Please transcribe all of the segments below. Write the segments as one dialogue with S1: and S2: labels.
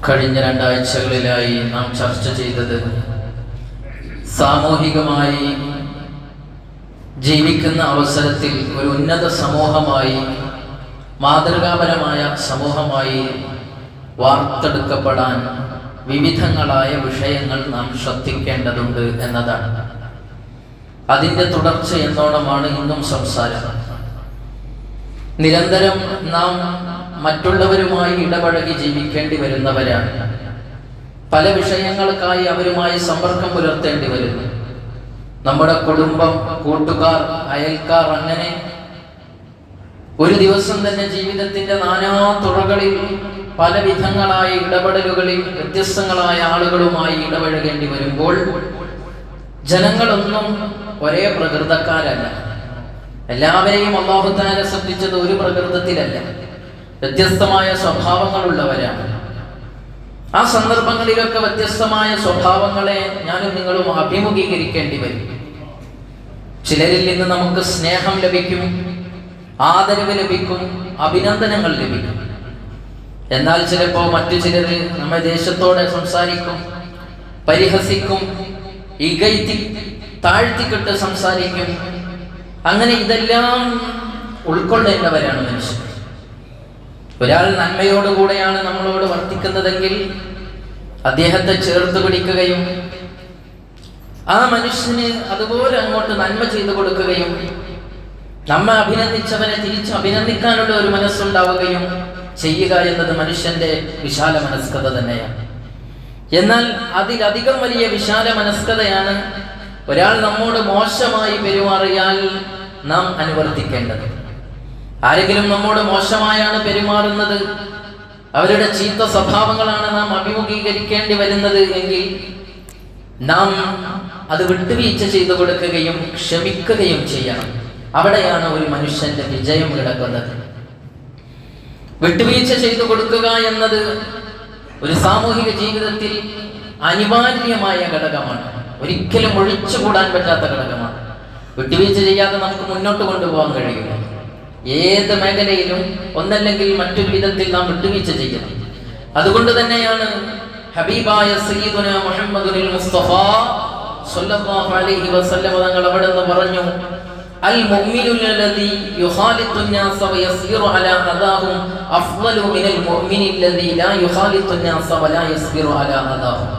S1: കഴിഞ്ഞ 2 ആഴ്ചകളിലായി നാം ചർച്ച ചെയ്തത് സാമൂഹികമായി ജീവിക്കുന്ന അവസരത്തിൽ ഒരു ഉന്നത സമൂഹമായി, മാതൃകാപരമായ സമൂഹമായി വാർത്തെടുക്കപ്പെടാൻ വിവിധങ്ങളായ വിഷയങ്ങൾ നാം ശ്രദ്ധിക്കേണ്ടതുണ്ട് എന്നതാണ്. അതിൻ്റെ തുടർച്ച എന്നോണമാണ് ഇന്നും സംസാരം. നിരന്തരം നാം മറ്റുള്ളവരുമായി ഇടപഴകി ജീവിക്കേണ്ടി വരുന്നവരാണ്. പല വിഷയങ്ങൾക്കായി അവരുമായി സമ്പർക്കം പുലർത്തേണ്ടി വരുന്നു. നമ്മുടെ കുടുംബം, കൂട്ടുകാർ, അയൽക്കാർ, അങ്ങനെ ഒരു ദിവസം തന്നെ ജീവിതത്തിന്റെ നാനാ തുറകളിൽ പല വിധങ്ങളായ ഇടപെടലുകളിൽ വ്യത്യസ്തങ്ങളായ ആളുകളുമായി ഇടപഴകേണ്ടി വരുമ്പോൾ ജനങ്ങളൊന്നും ഒരേ പ്രകൃതക്കാരല്ല. എല്ലാവരെയും അല്ലാഹു തആല സൃഷ്ടിച്ചത് ഒരു പ്രകൃതത്തിലല്ല, വ്യത്യസ്തമായ സ്വഭാവങ്ങളുള്ളവരാണ്. ആ സന്ദർഭങ്ങളിലൊക്കെ വ്യത്യസ്തമായ സ്വഭാവങ്ങളെ ഞാനും നിങ്ങളും അഭിമുഖീകരിക്കേണ്ടി വരും. ചിലരിൽ നിന്ന് നമുക്ക് സ്നേഹം ലഭിക്കും, ആദരവ് ലഭിക്കും, അഭിനന്ദനങ്ങൾ ലഭിക്കും. എന്നാൽ ചിലപ്പോൾ മറ്റു ചിലർ നമ്മെ ദേശത്തോടെ സംസാരിക്കും, പരിഹസിക്കും, ഇകഴ്ത്തി താഴ്ത്തിക്കെട്ട് സംസാരിക്കും. അങ്ങനെ ഇതെല്ലാം ഉൾക്കൊള്ളേണ്ടവരാണ് മനുഷ്യർ. ഒരാൾ നന്മയോടുകൂടെയാണ് നമ്മളോട് വർത്തിക്കുന്നതെങ്കിൽ അദ്ദേഹത്തെ ചേർത്ത് പിടിക്കുകയും ആ മനുഷ്യന് അതുപോലെ അങ്ങോട്ട് നന്മ ചെയ്തു കൊടുക്കുകയും നമ്മെ അഭിനന്ദിച്ചവനെ തിരിച്ച് അഭിനന്ദിക്കാനുള്ള ഒരു മനസ്സുണ്ടാവുകയും ചെയ്യുക എന്നത് മനുഷ്യന്റെ വിശാല മനസ്കത തന്നെയാണ്. എന്നാൽ അതിലധികം വലിയ വിശാല മനസ്കതയാണ് ഒരാൾ നമ്മോട് മോശമായി പെരുമാറിയാൽ നാം അനുവർത്തിക്കേണ്ടത്. ആരെങ്കിലും നമ്മോട് മോശമായാണ് പെരുമാറുന്നത്, അവരുടെ ചീത്ത സ്വഭാവങ്ങളാണ് നാം അഭിമുഖീകരിക്കേണ്ടി വരുന്നത് എങ്കിൽ നാം അത് വിട്ടുവീഴ്ച ചെയ്തു കൊടുക്കുകയും ക്ഷമിക്കുകയും ചെയ്യണം. അവിടെയാണ് ഒരു മനുഷ്യന്റെ വിജയം കിടക്കുന്നത്. വിട്ടുവീഴ്ച ചെയ്തു കൊടുക്കുക എന്നത് ഒരു സാമൂഹിക ജീവിതത്തിൽ അനിവാര്യമായ ഘടകമാണ്, ഒരിക്കലും ഒഴിച്ചുകൂടാൻ പറ്റാത്ത ഘടകമാണ്. വിട്ടുവീഴ്ച ചെയ്യാതെ നമുക്ക് മുന്നോട്ട് കൊണ്ടുപോകാൻ കഴിയില്ല. ഏത് മേഖലയിലും ഒന്നല്ലെങ്കിൽ മറ്റൊരു വിധത്തിൽ നാം വിട്ടുവീഴ്ച ചെയ്യണം. അതുകൊണ്ട് തന്നെയാണ് ഹബീബായ സയ്യിദുന മുഹമ്മദുൽ മുസ്തഫ സ്വല്ലല്ലാഹു അലൈഹി വസല്ലം തങ്ങൾ അവിടുന്ന് പറഞ്ഞു, അൽ മുഅ്മിനുൽ ലദി യുഖാലിത്തു الناس ويصبر على അദാഹും അഫ്ളലു മിനൽ മുഅ്മിനിൽ ലദി ലാ യുഖാലിത്തു الناس ولا يصبر على അദാഹും.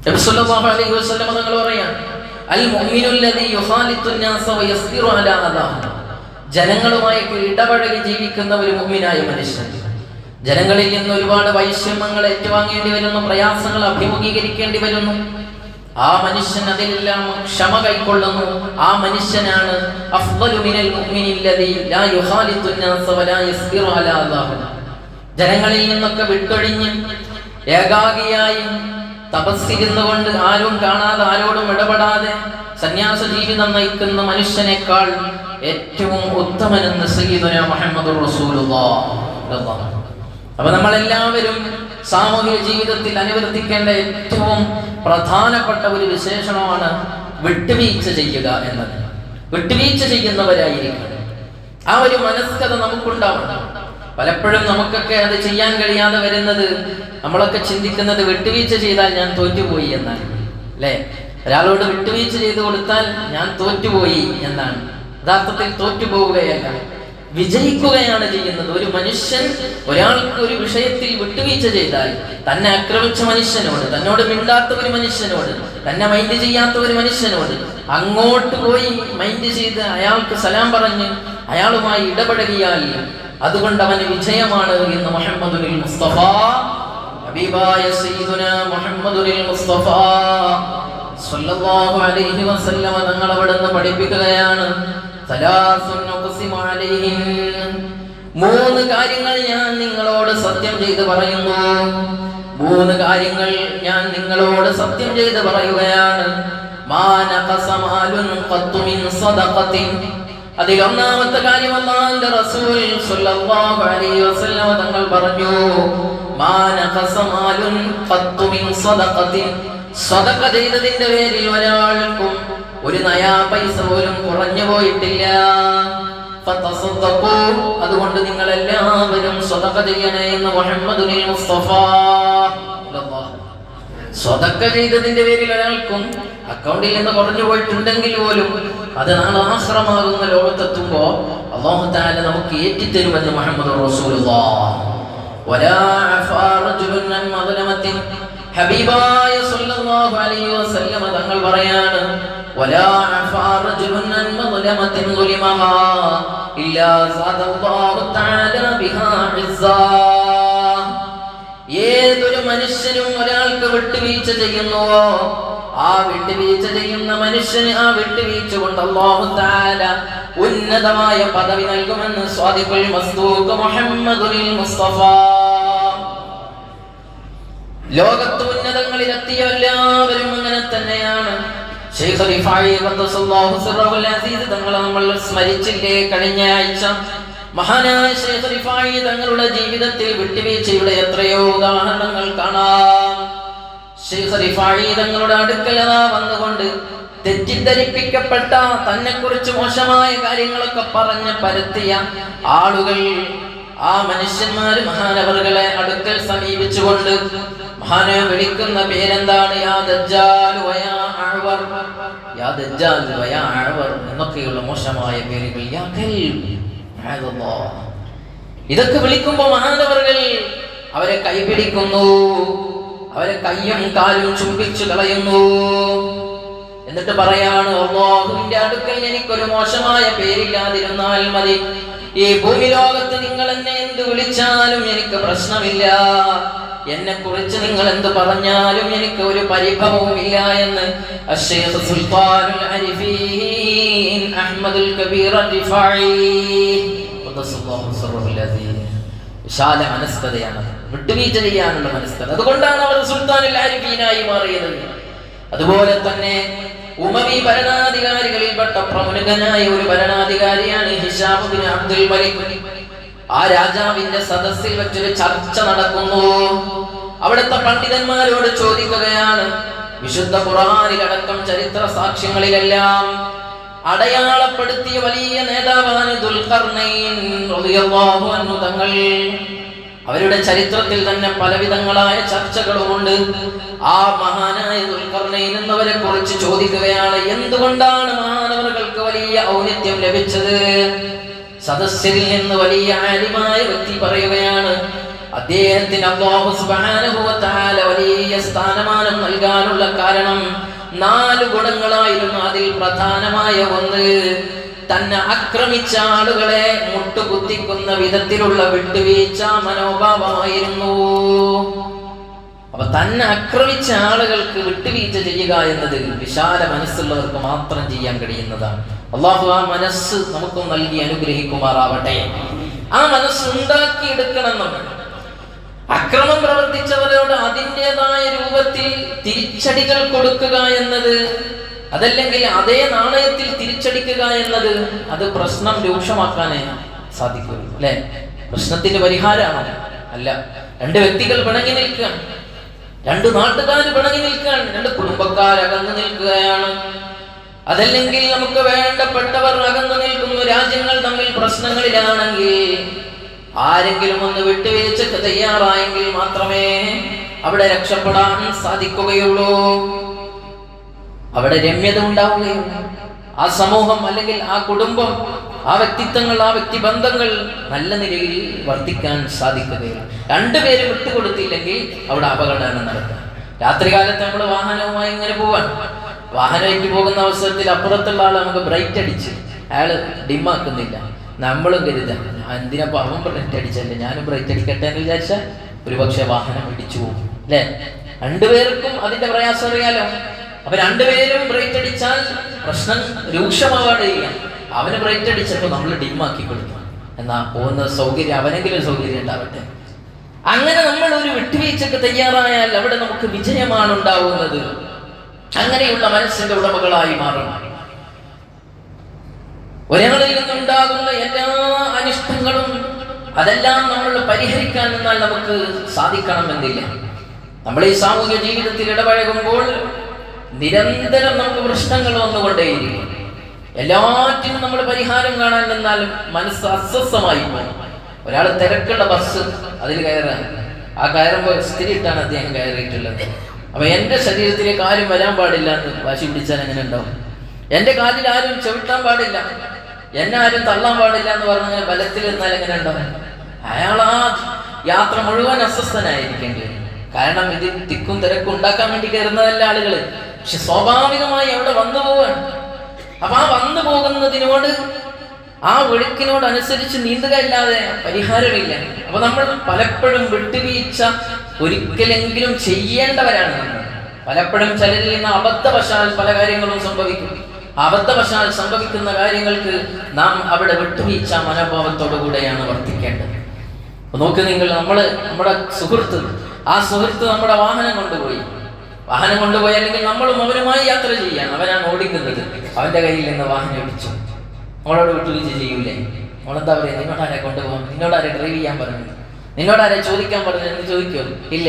S1: നബി സ്വല്ലല്ലാഹു അലൈഹി വസല്ലം തങ്ങൾ പറയാൻ, അൽ മുഅ്മിനുൽ ലദി യുഖാലിത്തു الناس ويصبر على അദാഹും, ജനങ്ങളുമായി ഇടപഴകി ജീവിക്കുന്ന ഒരു മുഅ്മിനായ മനുഷ്യൻ, ജനങ്ങളിൽ നിന്ന് ഒരുപാട് വൈഷമ്യങ്ങൾ ഏറ്റുവാങ്ങേണ്ടി വരുന്നു, പ്രയാസങ്ങൾ അഭിമുഖീകരിക്കേണ്ടി വരുന്നു. ആ മനുഷ്യൻ അതിലെല്ലാം ക്ഷമ കൈക്കൊള്ളുന്നു. ആ മനുഷ്യനാണ് അഫ്ളലു മിനൽ മുഅ്മിനിൽ ലദി ലാ യുഖാലിത്തു الناس വലാ യസ്ബിറു അലാ അദാഹും, ജനങ്ങളിൽ നിന്നൊക്കെ വിട്ടൊഴിഞ്ഞ് ഏകാകിയായി തപസ്സിരുന്നുകൊണ്ട് ആരും കാണാതെ ആരോടും ഇടപെടാതെ സന്യാസ ജീവിതം നയിക്കുന്ന മനുഷ്യനേക്കാൾ ഏറ്റവും ഉത്തമനെന്ന് സയ്യിദുന മുഹമ്മദുർ റസൂലുള്ളാഹ്. അപ്പൊ നമ്മളെല്ലാവരും സാമൂഹിക ജീവിതത്തിൽ അനുവർത്തിക്കേണ്ട ഏറ്റവും പ്രധാനപ്പെട്ട ഒരു വിശേഷണമാണ് വിട്ടുവീഴ്ച ചെയ്യുക എന്നത്. വിട്ടുവീഴ്ച ചെയ്യുന്നവരായിരിക്കണം. ആ ഒരു മനസ്കത നമുക്കുണ്ടാവണം. പലപ്പോഴും നമുക്കൊക്കെ അത് ചെയ്യാൻ കഴിയാതെ വരുന്നത്, നമ്മളൊക്കെ ചിന്തിക്കുന്നത് വിട്ടുവീഴ്ച ചെയ്താൽ ഞാൻ തോറ്റുപോയി എന്നാണ്, അല്ലേ? ഒരാളോട് വിട്ടുവീഴ്ച ചെയ്തു കൊടുത്താൽ ഞാൻ തോറ്റുപോയി എന്നാണ്. യഥാർത്ഥത്തിൽ തോറ്റുപോവുകയല്ല, വിജയിക്കുകയാണ് ചെയ്യുന്നത്. ഒരു മനുഷ്യൻ ഒരാൾക്ക് ഒരു വിഷയത്തിൽ വിട്ടുവീഴ്ച ചെയ്താൽ, തന്നെ ആക്രമിച്ച മനുഷ്യനോട്, തന്നോട് മിണ്ടാത്ത ഒരു മനുഷ്യനോട്, തന്നെ മൈൻഡ് ചെയ്യാത്ത ഒരു മനുഷ്യനോട് അങ്ങോട്ട് പോയി മൈൻഡ് ചെയ്ത് അയാൾക്ക് സലാം പറഞ്ഞ് അയാളുമായി ഇടപെടുകയാൽ അതുകൊണ്ട് അവന് വിജയമാണ് എന്ന് മുഹമ്മദുൽ മുസ്തഫ, ഹബീബായ സയ്യിദുന മുഹമ്മദുൽ മുസ്തഫ സ്വല്ലല്ലാഹു അലൈഹി വസല്ലം തങ്ങൾ അവിടുന്ന് പഠിപ്പിക്കുകയാണ്. 3 കാര്യങ്ങൾ ഞാൻ നിങ്ങളോട് സത്യം ചെയ്ത് പറയുന്നു. 3 കാര്യങ്ങൾ ഞാൻ നിങ്ങളോട് സത്യം ചെയ്ത് പറയുകയാണ്. അതിൽ ഒന്നാമത്തെ കാര്യം അല്ലാഹുവിന്റെ റസൂൽ സ്വല്ലല്ലാഹു അലൈഹി വസല്ലം തങ്ങൾ പറഞ്ഞു, സദഖ ചെയ്തതിന്റെ പേരിൽ ഒരാൾക്കും ഒരു നയാ പൈസ പോലും കുറഞ്ഞു പോയിട്ടില്ല. ഫതസദ്ദഖൂ, അതുകൊണ്ട് നിങ്ങൾ എല്ലാവരും സ്വതക്ക ചെയ്യണേ എന്ന് മുഹമ്മദുൽ മുസ്തഫ. സ്വതക്ക ചെയ്തതിന്റെ പേരിൽ ഒരാൾക്കും അക്കൗണ്ടിൽ നിന്ന് കുറഞ്ഞു പോയിട്ടുണ്ടെങ്കിൽ പോലും അത് നാളെ ആഖിറമാകുന്ന ലോകത്തെത്തുമ്പോ അല്ലാഹു തആല നമുക്ക് ഏറ്റിത്തരുമെന്ന് മുഹമ്മദ് റസൂലുള്ളാഹ്. വലാ അഫാ റജുലുൻ അൻ മദ്ലമത്തിൻ, ഹബീബായ സല്ലല്ലാഹു അലൈഹി വസല്ലം തങ്ങൾ പറയാണ്, വലാ അഫാ റജുലുൻ അൻ മദ്ലമത്തിൻ ളുലിമഹാ ഇല്ലാ സദല്ലാഹു തആല ബിഹാ ഇസ്സാ. ഏതൊരു മനുഷ്യനും ഒരാൾക്ക് വിട്ടുവീഴ്ച ചെയ്യുന്നുവോ ആ വിട്ടുവീഴ്ച ചെയ്യുന്ന മനുഷ്യന് ആ വിട്ടുവീഴ്ച കൊണ്ട് അല്ലാഹു തആല ഉന്നതമായ പദവി നൽകുമെന്ന് സ്വാദിഖുൽ മസ്ദൂഖ് മുഹമ്മദുൽ മുസ്തഫ. ലോകത്ത് ഉന്നതങ്ങളിൽ എത്തിയ എല്ലാവരും അങ്ങനെ തന്നെയാണ്. ശൈഖ് റിഫായി ഖദ്ദസല്ലാഹു സിറഹുൽ അസീസ് തങ്ങളെ നമ്മൾ സ്മരിച്ചില്ലേ കഴിഞ്ഞ ആഴ്ച? മഹാനായ ശൈഖ് റിഫായി തങ്ങളുടെ ജീവിതത്തിൽ വിട്ടുവീഴ്ചയുടെ എത്രയോ ഉദാഹരണങ്ങൾ കാണാം. ശൈഖ് റിഫായി തങ്ങളുടെ അടുക്കൽ വന്നുകൊണ്ട് തെറ്റിദ്ധരിപ്പിക്കപ്പെട്ട, തന്നെ കുറിച്ച് മോശമായ കാര്യങ്ങളൊക്കെ പറഞ്ഞ് പരത്തിയ ആളുകൾ, ആ മനുഷ്യന്മാര് മഹാനവറുകളെ അടുക്കൽ സമീപിച്ചുകൊണ്ട് മഹാനെ വിളിക്കുന്ന പേരെന്താണ്? യാ ദജ്ജാൽ വയാ അഅ്വർ, യാ ദജ്ജാൽ വയാ അഅ്വർ എന്നൊക്കെയുള്ള മോശമായ പേരുകൾ. യാ കൽബ്, ഇതൊക്കെ വിളിക്കുമ്പോ മഹാനവറുകൾ അവരെ കൈപിടിക്കുന്നു, അവരെ കയ്യും കാലും ചുംബിച്ചു കളയുന്നു. എന്നിട്ട് പറയാണ്, അല്ലാഹുവിന്റെ അടുക്കൽ എനിക്കൊരു മോശമായ പേരില്ലാതിരുന്നാൽ മതി, ഈ ഭൂമി ലോകത്ത് നിങ്ങൾ എന്നെ എന്ത് വിളിച്ചാലും എനിക്ക് പ്രശ്നമില്ല, എന്നെ കുറിച്ച് നിങ്ങൾ എന്ത് പറഞ്ഞാലും എനിക്ക് ഒരു പരിഭവവും ഇല്ല എന്ന് അശ്ശൈഖ് സുൽത്താനുൽ അരിഫീൻ അഹ്മദുൽ കബീർ റിഫായി ഖദ്ദസല്ലാഹു സിറഹുൽ അസീസ്. വിശാല മനസ്കതയാണ്, വിട്ടുവീഴ്ച ചെയ്യാനുള്ള മനസ്കത. അതുകൊണ്ടാണ് അവർ സുൽത്താനുൽ ആരിഫീനായി മാറിയത്. അതുപോലെ തന്നെ ഉമവി ഭരണാധികാരികളിൽപ്പെട്ട പ്രമുഖനായ ഒരു ഭരണാധികാരിയാണ് ഹിശാം ഇബ്നു അബ്ദുൽ മലിക്. ആ രാജാവിന്റെ സദസ്സിൽ വെച്ചൊരു ചർച്ച നടക്കുന്നു. അവിടുത്തെ പണ്ഡിതന്മാരോട് ചോദിക്കുകയാണ്, വിശുദ്ധ ഖുർആനിലടക്കം ചരിത്ര സാക്ഷ്യങ്ങളിലെല്ലാം അടയാളപ്പെടുത്തിയ വലിയ നേതാവാണ് ദുൽഖർനൈൻ റളിയല്ലാഹു അൻഹു തങ്ങൾ. അവരുടെ ചരിത്രത്തിൽ തന്നെ പലവിധങ്ങളായ ചർച്ചകളുമുണ്ട്. ആ മഹാനായ ദുൽഖർനൈൻ എന്നവരെ കുറിച്ച് ചോദിക്കുകയാണ്, എന്തുകൊണ്ടാണ് മഹാനവറുകൾക്ക് വലിയ ഔന്നത്യം ലഭിച്ചത്? സദസ്യരിൽ നിന്ന് വലിയ ആലിമായ വ്യക്തി പറയുകയാണ്, അദ്ദേഹത്തിന് അല്ലാഹു സുബ്ഹാനഹു വ തആല വലിയ സ്ഥാനമാനം നൽകാനുള്ള കാരണം 4 ഗുണങ്ങളായിരുന്നു. അതിൽ പ്രധാനമായ ഒന്ന്, തന്നെ ആക്രമിച്ച ആളുകളെ മുട്ടുകുത്തിക്കുന്ന വിധത്തിലുള്ള വിട്ടുവീഴ്ച മനോഭാവമായിരുന്നു. അപ്പൊ തന്നെ ആക്രമിച്ച ആളുകൾക്ക് വിട്ടുവീഴ്ച ചെയ്യുക എന്നത് വിശാല മനസ്സുള്ളവർക്ക് മാത്രം ചെയ്യാൻ കഴിയുന്നതാണ്. അല്ലാഹു ആ മനസ്സ് നമുക്ക് നൽകി അനുഗ്രഹിക്കുമാറാവട്ടെ. ആ മനസ്സ് ഉണ്ടാക്കിയെടുക്കണം നമ്മൾ. അക്രമം പ്രവർത്തിച്ചവരോട് അതിൻ്റെതായ രൂപത്തിൽ തിരിച്ചടികൾ കൊടുക്കുക എന്നത്, അതല്ലെങ്കിൽ അതേ നാണയത്തിൽ തിരിച്ചടിക്കുക എന്നത്, അത് പ്രശ്നം രൂക്ഷമാക്കാനേ സാധിക്കുള്ളൂ, അല്ലെ? പ്രശ്നത്തിന്റെ പരിഹാരമാണോ? അല്ല. 2 വ്യക്തികൾ പിണങ്ങി നിൽക്കാൻ, 2 നാട്ടുകാർ പിണങ്ങി നിൽക്കാൻ, 2 കുടുംബക്കാർ അകന്നു നിൽക്കുകയാണ്, അതല്ലെങ്കിൽ നമുക്ക് വേണ്ടപ്പെട്ടവർ അകന്നു നിൽക്കുന്നു, രാജ്യങ്ങൾ തമ്മിൽ പ്രശ്നങ്ങളിലാണെങ്കിൽ ആരെങ്കിലും ഒന്ന് വിട്ടുവീഴ്ചക്ക് തയ്യാറായെങ്കിൽ മാത്രമേ അവിടെ രക്ഷപ്പെടാൻ സാധിക്കുകയുള്ളൂ, അവിടെ രമ്യത ഉണ്ടാവുകയുള്ളൂ. ആ സമൂഹം അല്ലെങ്കിൽ ആ കുടുംബം, ആ വ്യക്തിത്വങ്ങൾ, ആ വ്യക്തിബന്ധങ്ങൾ നല്ല നിലയിൽ വർദ്ധിക്കാൻ സാധിക്കുകയുള്ളൂ. 2 പേരും വിട്ടുകൊടുത്തില്ലെങ്കിൽ അവിടെ അപകടമാണ് നടക്കുക. രാത്രികാലത്ത് നമ്മൾ വാഹനവുമായി ഇങ്ങനെ പോവാൻ, വാഹനമായിട്ട് പോകുന്ന അവസരത്തിൽ അപ്പുറത്തുള്ള ആൾ നമുക്ക് ബ്രൈറ്റ് അടിച്ച് അയാൾ ഡിമ്മാക്കുന്നില്ല, നമ്മളും കരുതാൻ എന്തിനപ്പോ അവൻ ബ്രൈറ്റ് അടിച്ചല്ലേ ഞാനും ബ്രൈറ്റ് അടിക്കട്ടെ എന്ന് വിചാരിച്ചാൽ ഒരുപക്ഷെ വാഹനം ഇടിച്ചു പോകും, അല്ലെ? 2 പേർക്കും അതിന്റെ പ്രയാസം അറിയാലോ. അപ്പൊ 2 പേരും ബ്രേക്ക് അടിച്ചാൽ പ്രശ്നം രൂക്ഷമാവാടില്ല. അവന് ബ്രേക്ക് അടിച്ചപ്പോ നമ്മൾ ഡിമ്മാക്കി കൊടുക്കണം, എന്നാ പോകുന്ന സൗകര്യം അവനെങ്കിലും സൗകര്യം ഉണ്ടാവട്ടെ. അങ്ങനെ നമ്മൾ ഒരു വിട്ടുവീഴ്ചക്ക് തയ്യാറായാൽ അവിടെ നമുക്ക് വിജയമാണ് ഉണ്ടാവുന്നത്. അങ്ങനെയുള്ള മനസ്സിന്റെ ഉടമകളായി മാറണം. ഒരാളിൽ നിന്നുണ്ടാകുന്ന എല്ലാ അനിഷ്ടങ്ങളും അതെല്ലാം നമ്മൾ പരിഹരിക്കാൻ നിന്നാൽ നമുക്ക് സാധിക്കണമെന്നില്ല. നമ്മൾ ഈ സാമൂഹ്യ ജീവിതത്തിൽ ഇടപഴകുമ്പോൾ നിരന്തരം നമുക്ക് പ്രശ്നങ്ങൾ വന്നുകൊണ്ടേയിരിക്കും. എല്ലാറ്റിനും നമ്മൾ പരിഹാരം കാണാൻ നിന്നാലും മനസ്സ് അസ്വസ്ഥമായി പോകും. ഒരാൾ തിരക്കുള്ള ബസ് അതിൽ കയറാൻ, ആ കയറുമ്പോൾ ഇസ്തിരി ഇട്ടാണ് അദ്ദേഹം കയറിയിട്ടുള്ളത്. അപ്പൊ എന്റെ ശരീരത്തിലേക്ക് ആരും വരാൻ പാടില്ല എന്ന് വാശി പിടിച്ചാൽ എങ്ങനെ ഉണ്ടാവും? എന്റെ കാലിൽ ആരും ചവിട്ടാൻ പാടില്ല, എന്നെ ആരും തള്ളാൻ പാടില്ല എന്ന് പറഞ്ഞാൽ ബലത്തിൽ നിന്നാൽ എങ്ങനെ ഉണ്ടാവും? അയാൾ ആ യാത്ര മുഴുവൻ അസ്വസ്ഥനായിരിക്കേണ്ടി വരും. കാരണം ഇത് തിക്കും തിരക്കും ഉണ്ടാക്കാൻ വേണ്ടി കയറുന്നതല്ല ആളുകള്, പക്ഷെ സ്വാഭാവികമായി അവിടെ വന്നു പോവാണ്. അപ്പൊ ആ വന്നു പോകുന്നതിനോട്, ആ ഒഴുക്കിനോടനുസരിച്ച് നീന്തുക അല്ലാതെ പരിഹാരമില്ല. അപ്പൊ നമ്മൾ പലപ്പോഴും വിട്ടുവീഴ്ച ഒരിക്കലെങ്കിലും ചെയ്യേണ്ടവരാണ് നമ്മൾ. പലപ്പോഴും ചിലരിൽ നിന്ന് അബദ്ധവശാൽ പല കാര്യങ്ങളും സംഭവിക്കും. അബദ്ധവശാൽ സംഭവിക്കുന്ന കാര്യങ്ങൾക്ക് നാം അവിടെ വിട്ടുവീഴ്ച മനോഭാവത്തോടു കൂടെയാണ് വർത്തിക്കേണ്ടത്. നോക്ക് നിങ്ങൾ, നമ്മുടെ സുഹൃത്ത്, ആ സുഹൃത്ത് നമ്മുടെ വാഹനം കൊണ്ടുപോയി അല്ലെങ്കിൽ നമ്മളും അവരുമായി യാത്ര ചെയ്യാൻ, അവനാണ് ഓടിക്കുന്നത്, അവന്റെ കയ്യിൽ നിന്ന് വാഹനം ഇടിച്ചു. നമ്മളോട് വിട്ടുവീഴ്ച ചെയ്യൂലേ? നമ്മളെന്താ പറയുക? നിന്നോടാരെ കൊണ്ടുപോകാൻ, നിന്നോടാരെ ഡ്രൈവ് ചെയ്യാൻ പറഞ്ഞു, നിന്നോടാരെ ചോദിക്കാൻ പറഞ്ഞു എന്ന് ചോദിക്കോ? ഇല്ല.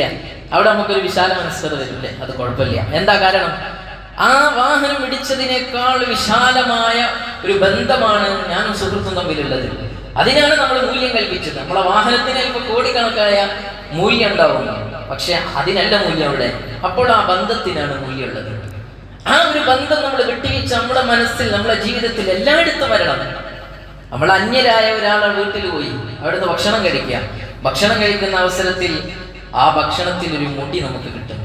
S1: അവിടെ നമുക്കൊരു വിശാല മനസ്കത വരില്ലേ? അത് കുഴപ്പമില്ല. എന്താ കാരണം? ആ വാഹനം ഇടിച്ചതിനേക്കാൾ വിശാലമായ ഒരു ബന്ധമാണ് ഞാനും സുഹൃത്തും തമ്മിലുള്ളത്. അതിനാണ് നമ്മൾ മൂല്യം കൽപ്പിച്ചത്. നമ്മളെ വാഹനത്തിന് ഇപ്പൊ കോടിക്കണക്കായ മൂല്യം ഉണ്ടാവും, പക്ഷെ അതിനല്ല മൂല്യം അവിടെ. അപ്പോൾ ആ ബന്ധത്തിനാണ് മൂല്യമുള്ളത്. ആ ഒരു ബന്ധം നമ്മൾ വിട്ടുവീഴ്ച നമ്മുടെ മനസ്സിൽ, നമ്മുടെ ജീവിതത്തിൽ എല്ലായിടത്തും വരണം. നമ്മൾ അന്യരായ ഒരാളെ വീട്ടിൽ പോയി അവിടുന്ന് ഭക്ഷണം കഴിക്കുക. ഭക്ഷണം കഴിക്കുന്ന അവസരത്തിൽ ആ ഭക്ഷണത്തിൽ ഒരു മുടി നമുക്ക് കിട്ടും.